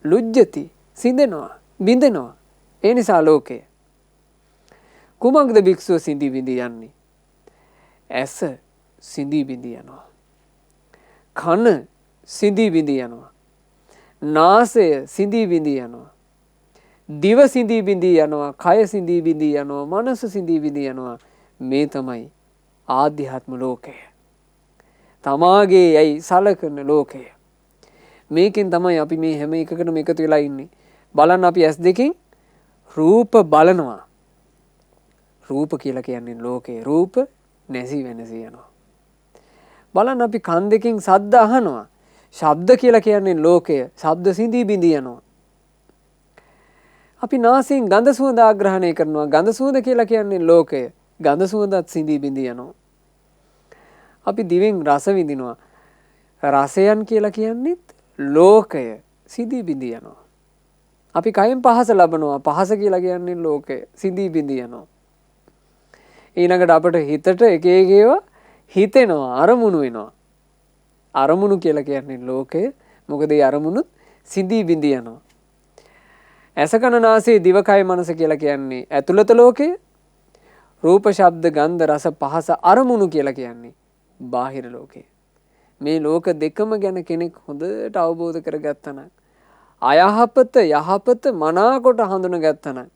ලුජ්ජති සිඳෙනවා බිඳෙනවා. ඒ නිසා ලෝකය. කුමක්ද භික්ෂුව සිඳී බිඳී යන්නේ? ඇස සිඳී බිඳී යනවා. කන සිඳී බිඳී යනවා. නාසය සිඳී බිඳී යනවා. දිව සිඳී බිඳී යනවා. කය සිඳී බිඳී යනවා. මනස සිඳී බිඳී යනවා. මේ තමයි ආධ්‍යාත්ම ලෝකය. තමාගේ යයි සලකන ලෝකය. මේකෙන් තමයි අපි මේ හැම එකකටම එකතු වෙලා ඉන්නේ. බලන්න අපි ඇස් දෙකෙන් රූප බලනවා. රූප කියලා කියන්නේ ලෝකේ. රූප නැසී වෙනසී යනවා. බලන්න අපි කන් දෙකෙන් ශබ්ද අහනවා. ශබ්ද කියලා කියන්නේ ලෝකය. ශබ්ද සිඳී බිඳී යනවා. අපි නාසයෙන් ගඳ සුවඳ ආග්‍රහණය කරනවා. ගඳ සුවඳ කියලා කියන්නේ ලෝකය. ගඳ සුවඳත් සිඳී බිඳී යනවා. අපි දිවෙන් රස විඳිනවා. රසයන් කියලා කියන්නේත් ලෝකය. සිඳී බිඳී යනවා. අපි කයෙන් පහස ලබනවා. පහස කියලා කියන්නේ ලෝකය. සිඳී බිඳී යනවා. ඊළඟට අපිට හිතට එක එක ඒවා හිතෙනවා. අරමුණු වෙනවා. අරමුණු කියලා කියන්නේ ලෝකය. මොකද ඒ අරමුණුත් සිඳී බිඳී යනවා. ඇස කන නාසය දිවකය මනස කියලා කියන්නේ ඇතුළත ලෝකය. රූප ශබ්ද ගන්ධ රස පහස අරමුණු කියලා කියන්නේ බාහිර ලෝකය. මේ ලෝක දෙකම ගැන කෙනෙක් හොඳට අවබෝධ කරගත්තා නම් අයහපත යහපත මනාකොට හඳුනගත්තා නම්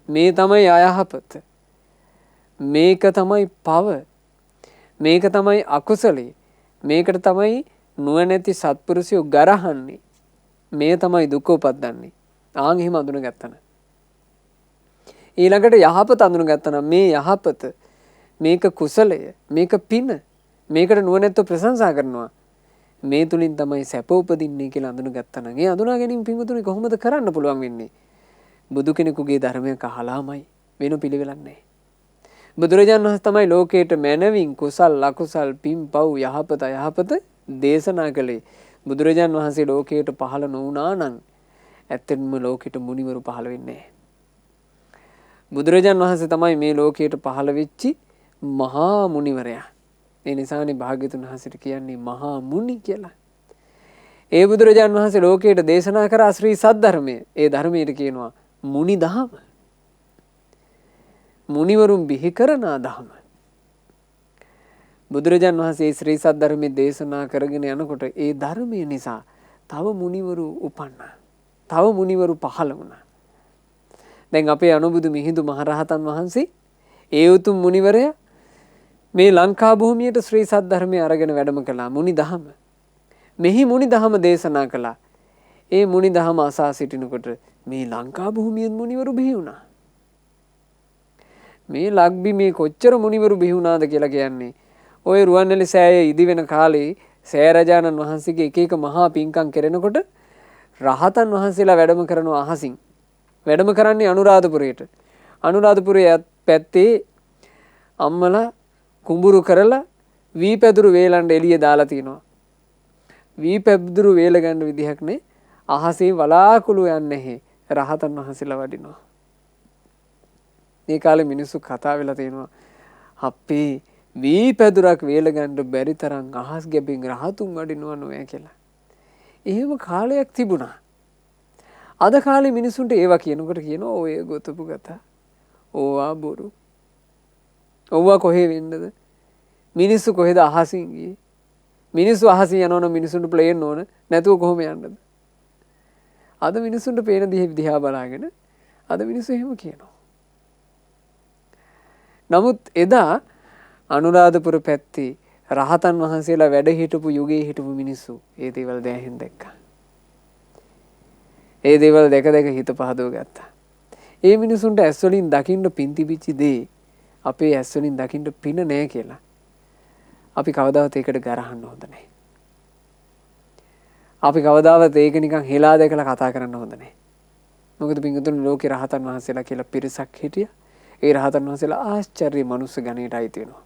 මේ තමයි අයහපත. මේක තමයි පව. මේක තමයි අකුසලයේ. මේකට තමයි නුවණැති සත්පුරුෂයෝ ගරහන්නේ. මේ තමයි දුක උපද්දන්නේ. ආන් එහෙම අඳුනගත්තා නම් ඊළඟට යහපත අඳුනගත්තා නම් මේ යහපත මේක කුසලය මේක පින මේකට නුවණැත්තෝ ප්‍රශංසා කරනවා. මේ තුලින් තමයි සැප උපදින්නේ කියලා අඳුනගත්තා නම් ඒ අඳුනා ගැනීම පින්වතුනි කොහොමද කරන්න පුළුවන් වෙන්නේ? බුදු කෙනෙකුගේ ධර්මයක් අහලාමයි, වෙන පිළිවෙලක් නැහැ. බුදුරජාණන් වහන්සේ තමයි ලෝකයට මැනවින් කුසල් අකුසල් පින් පව් යහපත අයහපත දේශනා කළේ. බුදුරජාණන් වහන්සේ ලෝකයට පහළ නොවුණා නම් ඇත්තෙන්ම ලෝකෙට මුනිවරු පහළ වෙන්නේ නැහැ. බුදුරජාණන් වහන්සේ තමයි මේ ලෝකයට පහළ වෙච්චි මහා මුනිවරයා. ඒ නිසානේ භාග්‍යතුන් වහන්සේට කියන්නේ මහා මුනි කියලා. ඒ බුදුරජාණන් වහන්සේ ලෝකයට දේශනා කර ශ්‍රී සද්ධර්මය. ඒ ධර්මයට කියනවා මුනි දහම. මුනිවරුන් බිහි කරන දහම. බුදුරජාණන් වහන්සේ ශ්‍රී සද්ධර්මයේ දේශනා කරගෙන යනකොට ඒ ධර්මය නිසා තව මුනිවරු උපන්නා. තව මුනිවරු පහළ වුණා. දැන් අපේ අනුබුදු මිහිඳු මහරහතන් වහන්සේ ඒ උතුම් මුනිවරයා මේ ලංකා භූමියට ශ්‍රී සද්ධර්මය අරගෙන වැඩම කළා. මුනි දහම. මෙහි මුනි දහම දේශනා කළා. ඒ මුනි දහම අසා සිටිනකොට මේ ලංකා භූමියේ මුනිවරු බිහි වුණා. මේ ලක්බි මේ කොච්චර මුනිවරු බිහි වුණාද කියලා කියන්නේ ඔය රුවන්වැලි සෑයේ ඉදි වෙන කාලේ සෑ රජාණන් වහන්සේගේ එක එක මහා පින්කම් කරනකොට රහතන් වහන්සේලා වැඩම කරනවා අහසින්. වැඩම කරන්නේ අනුරාධපුරයට. අනුරාධපුරයේ පැත්තේ අම්මලා කුඹුරු කරලා වී පැදුරු වේලන්න එළිය දාලා තිනවා. වී පැදුරු වේල ගන්න විදිහක් නේ. අහසේ වලාකුළු යන්නේ රහතන් වහන්සේලා වඩිනවා. මේ කාලේ මිනිස්සු කතා වෙලා තියෙනවා අපේ වී පැදුරක් වේල ගන්න බැරි තරම් අහස් ගැබින් රහතුන් වඩිනවා නෝය කියලා. එහෙම කාලයක් තිබුණා. අද කාලේ මිනිසුන්ට ඒවා කියනකොට කියනවා ඔය ගොතපු කතා. ඕවා බොරු. ඕවා කොහේ වෙන්නද? මිනිස්සු කොහෙද අහසින් ගියේ? මිනිස්සු අහසින් යනවනම් මිනිසුන්ට ප්ලේන් ඕන නැතුව කොහොම යන්නද? අද මිනිසුන්ට පේන දිහා බලාගෙන අද මිනිස්සු එහෙම කියනවා. නමුත් එදා අනුරාධපුර පැත්තේ රහතන් වහන්සේලා වැඩ හිටපු යුගයේ හිටපු මිනිස්සු ඒ දේවල් දැහැෙන් දැක්කා. ඒ දේවල් දැක දැක හිත පහදව ගත්තා. ඒ මිනිසුන්ට ඇස් වලින් දකින්න පින් තිබිච්ච දේ අපේ ඇස් වලින් දකින්න පින නැහැ කියලා. අපි කවදාවත් ඒකට ගරහන්න හොඳ නැහැ. අපි කවදාවත් ඒක නිකන් හෙලා දැකලා කතා කරන්න හොඳ නැහැ. මොකද පින්තුන් ලෝකේ රහතන් වහන්සේලා කියලා පිරිසක් හිටියා. ඒ රහතන් වහන්සේලා ආශ්චර්ය මනුස්ස ගණයට අයිති වෙනවා.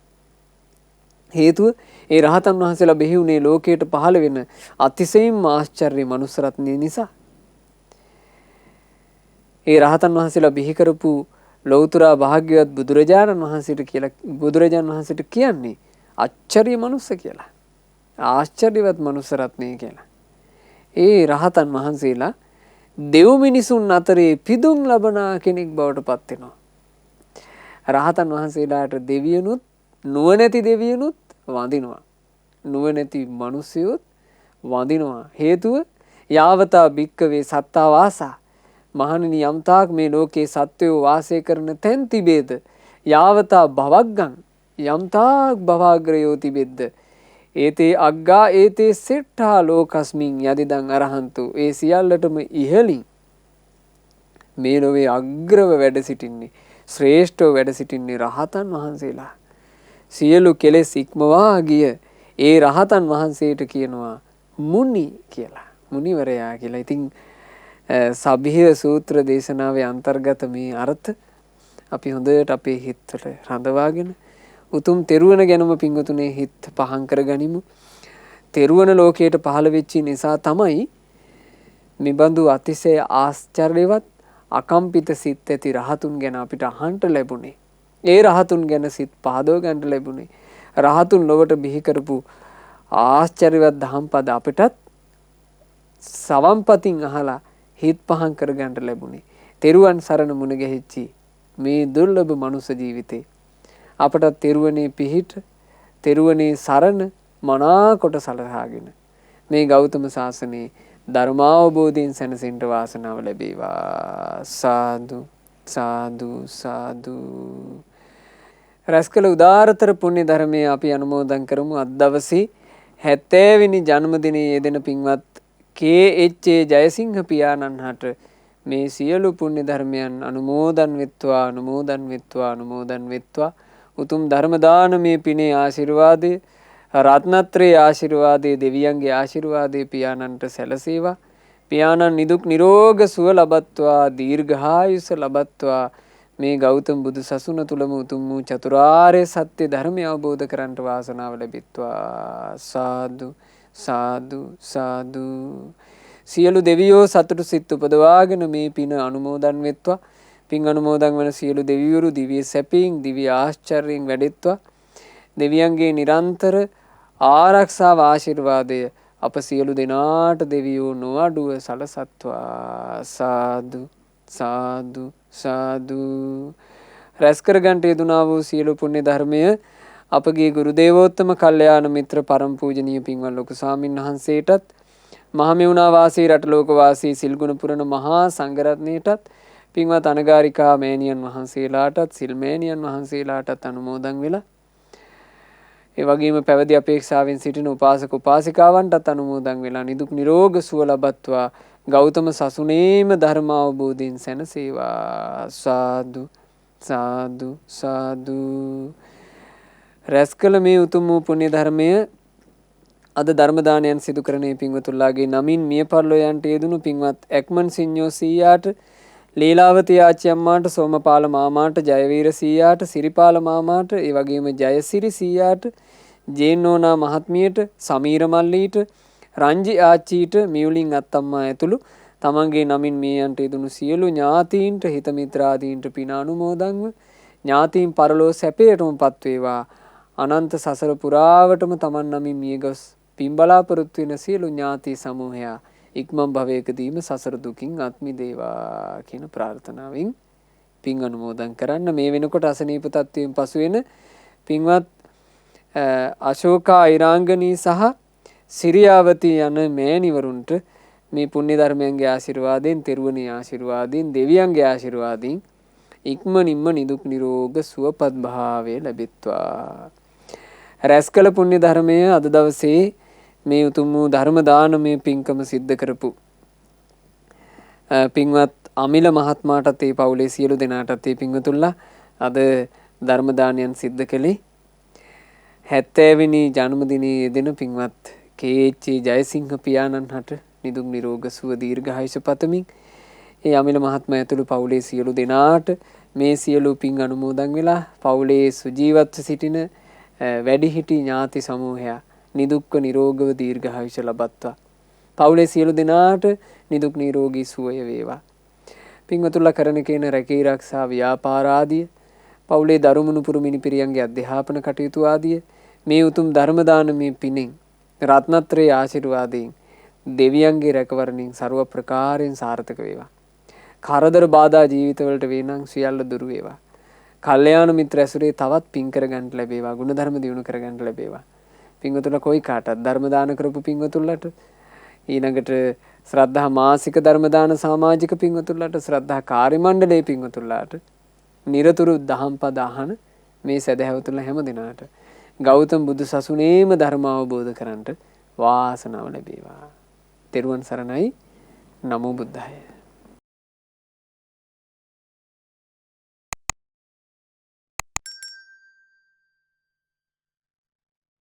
හේතුව ඒ රහතන් වහන්සේලා බිහි වුණේ ලෝකයට පහළ වෙන අතිශයින්ම ආශ්චර්ය මනුස්ස රත්නය නිසා. ඒ රහතන් වහන්සේලා බිහි කරපු ලෞතර භාග්‍යවත් බුදුරජාණන් වහන්සේට කියන්නේ ආශ්චර්ය මනුස්ස කියලා. ආශ්චර්යවත් මනුස්ස රත්නය කියලා. ඒ රහතන් වහන්සේලා දෙව් මිනිසුන් අතරේ පිදුම් ලබන කෙනෙක් බවට පත් වෙනවා. රහතන් වහන්සේලාට දෙවියනුත් නුවණැති දෙවියනුත් වඳිනවා. නුවණැති මිනිස්සුත් වඳිනවා. හේතුව යාවතා භික්කවේ සත්තා වාසා. මහණෙනි යම්තාක් මේ ලෝකේ සත්වයෝ වාසය කරන තැන් තිබේද යාවතා භවග්ගං යම්තාක් භවග්‍රයෝ තිබෙද්ද ඒතේ අග්ගා ඒතේ සෙට්ඨා ලෝකස්මින් යදිදං අරහන්තු ඒ සියල්ලටම ඉහළින් මේ ලෝකේ අග්‍රව වැඩ සිටින්නේ ශ්‍රේෂ්ඨව වැඩ සිටින්නේ රහතන් වහන්සේලා. සියලු කෙලෙස් ඉක්මවා ගිය ඒ රහතන් වහන්සේට කියනවා මුනි කියලා. මුනිවරයා කියලා. ඉතින් සබ්බිහිර සූත්‍ර දේශනාවේ අන්තර්ගත මේ අර්ථ අපි හොඳට අපේ හිතවල රඳවාගෙන උතුම් තෙරුවන ගැනම පිංගුතුනේ හිත පහන් කරගනිමු. තෙරුවන ලෝකයට පහළ වෙච්ච නිසා තමයි මෙබඳු අතිශය ආශ්චර්යවත් අකම්පිත සිත් ඇති රහතුන් ගැන අපිට අහන්න ලැබුණේ. ඒ රහතුන් ගැන සිත් පහදව ගන්න ලැබුණේ. රහතුන් ලොවට බිහි කරපු ආශ්චර්යවත් දහම්පද අපිටත් සවම්පතින් අහලා හිත පහන් කරගන්න ලැබුණේ. තෙරුවන් සරණ මුණ ගැහිච්චි මේ දුර්ලභ මනුස්ස ජීවිතේ අපට තෙරුවනේ පිහිට තෙරුවනේ සරණ මනාකොට සලසාගෙන මේ ගෞතම සාසනයේ ධර්මාවබෝධයෙන් සැනසෙන්න වාසනාව ලැබේවා. සාදු සාදු සාදු. රැස්කල උදාරතර පුණ්‍ය ධර්මයේ අපි අනුමෝදන් කරමු. අද දවසේ 70 වෙනි ජන්මදිනයේ යෙදෙන පින්වත් කේ.එච්.ඒ. ජයසිංහ පියාණන්හට මේ සියලු පුණ්‍ය ධර්මයන් අනුමෝදන් වෙත්වා අනුමෝදන් වෙත්වා අනුමෝදන් වෙත්වා. උතුම් ධර්ම දානමේ පිනේ ආශිර්වාදේ රත්නත්‍රයේ ආශිර්වාදේ දෙවියන්ගේ ආශිර්වාදේ පියාණන්ට සැලසේවා. පියාණන් නිදුක් නිරෝග සුව ලබත්වා දීර්ඝායුෂ ලබත්වා මේ ගෞතම බුදු සසුන තුළම උතුම් වූ චතුරාර්ය සත්‍ය ධර්මය අවබෝධ කරන්ට වාසනාව ලැබෙත්වා. සාදු සාදු සාදු. සියලු දෙවියෝ සතුටු සිත් උපදවාගෙන මේ පින අනුමෝදන් වෙත්වා. පින් අනුමෝදන් වන සියලු දෙවිවරු දිව්‍ය සැපයෙන් දිව්‍ය ආශ්චර්යයෙන් වැඩෙත්වා. දෙවියන්ගේ නිරන්තර ආරක්ෂාව ආශිර්වාදය අප සියලු දෙනාට දෙවියෝ නොඅඩුව සලසත්වා. සාදු සාදු සාදු. රැස් කරගන්ට යෙදුනා වූ සියලු පුණ්‍ය ධර්මය අපගේ ගුරු දේවෝත්තම කල්යාණ මිත්‍ර පරම පූජනීය පින්වත් ලොකු ස්වාමින් වහන්සේටත් මහමෙවුනා වාසී රටලෝක වාසී සිල්ගුණ පුරණ මහා සංඝරත්නයටත් පින්වත් අනගාരികා මෑණියන් වහන්සේලාටත් සිල් මෑණියන් වහන්සේලාටත් අනුමෝදන් වෙලා ඒ වගේම පැවිදි අපේක්ෂාවෙන් සිටින උපාසක උපාසිකාවන්ටත් අනුමෝදන් වෙලා නිදුක් නිරෝග සුව ලබත්වා ගෞතම සසුනේම ධර්ම අවබෝධයෙන් සැනසේවා. සාදු සාදු සාදු. රැස් කළ මේ උතුම් වූ පුණ්‍ය ධර්මය අද ධර්ම දානයන් සිදු කරන පින්වතුන්ලාගේ නමින් මිය පරලෝ යන්ට යෙදුණු පින්වත් එක්මන් සිඤ්ඤෝ සීයාට, ලීලාවතී ආච්චි අම්මාට, සෝමපාල මාමාට, ජයවීර සීයාට, සිරිපාල මාමාට, ඒ වගේම ජයසිරි සීයාට, ජේනෝනා මහත්මියට, සමීර මල්ලීට, රංජි ආච්චීට, මියුලින් අත්තම්මා ඇතුළු තමන්ගේ නමින් මේ යන්ට යෙදුණු සියලු ඥාතීන්ට, හිත මිත්‍රාදීන්ට පින අනුමෝදන්ව ඥාතීන් පරලෝ සැපයටම පත්වේවා. අනන්ත සසර පුරාවටම තමන් නමින් මිය ගොස් පින් බලාපොරොත්තු වෙන සියලු ඥාති සමූහයා ඉක්මන් භවයකදීම සසර දුකින් අත් මිදේවා කියන ප්‍රාර්ථනාවෙන් පින් අනුමෝදන් කරන්න. මේ වෙනකොට අසනීප තත්වයෙන් පසු වෙන පින්වත් අශෝකා ෛරාංගනී සහ සිරියාවතී යන මෑණිවරුන්ට මේ පුණ්‍ය ධර්මයන්ගේ ආශිර්වාදයෙන්, තෙරුවනේ ආශිර්වාදයෙන්, දෙවියන්ගේ ආශිර්වාදයෙන් ඉක්මනින්ම නිදුක් නිරෝග සුවපත් භාවය ලැබෙත්වා. රැස් කළ පුණ්‍ය ධර්මය අද දවසේ මේ උතුම් වූ ධර්ම දානමය පින්කම සිද්ධ කරපු පින්වත් අමිල මහත්මයාටත් ඒ පවුලේ සියලු දෙනාටත් ඒ පින්වතුන්ලා අද ධර්ම දානයන් සිද්ධ කළේ 70 වෙනි ජන්මදිනයේ යෙදෙන පින්වත් කේ.එච්. ජයසිංහ පියාණන් හට නිදුක් නිරෝග සුව දීර්ඝායුෂ පතමින් ඒ අමිල මහත්මයා ඇතුළු පවුලේ සියලු දෙනාට මේ සියලු පින් අනුමෝදන් වෙලා පවුලේ සුජීවත්ව සිටින වැඩිහිටි ඥාති සමූහයා නිදුක්ක නිරෝගව දීර්ඝායුෂ ලබත්වා. පවුලේ සියලු දෙනාට නිදුක් නිරෝගී සුවය වේවා. පින්වතුන්ලා කරන කියන රැකී ආරක්ෂා ව්‍යාපාර ආදිය, පවුලේ දරුමුණුපුරු මිනිපිරියන්ගේ අධ්‍යාපන කටයුතු ආදිය මේ උතුම් ධර්ම දානමේ පිණින් රත්නත්‍රයේ ආශිර්වාදයෙන් දෙවියන්ගේ රැකවරණින් ਸਰව ප්‍රකාරයෙන් සාර්ථක වේවා. කරදර බාධා ජීවිතවලට වේ නම් සියල්ල දුරු වේවා. කල්යාණ මිත්‍ර ඇසුරේ තවත් පින් කරගන්න ලැබේවා. ගුණ ධර්ම දියුණු කරගන්න ලැබේවා. පින්වතුන්ලා කොයි කාටත් ධර්ම දාන කරපු පින්වතුන්ලාට, ඊළඟට ශ්‍රද්ධා මාසික ධර්ම දාන සමාජික පින්වතුන්ලාට, ශ්‍රද්ධා කාර්ය මණ්ඩලයේ පින්වතුන්ලාට, නිරතුරු දහම් පද අහන මේ සදහැවතුන්ලා හැම දිනාට ගෞතම බුදු සසුනේම ධර්ම අවබෝධ කරන්ට වාසනාව ලැබේවා. තෙරුවන් සරණයි. නමෝ බුද්ධාය.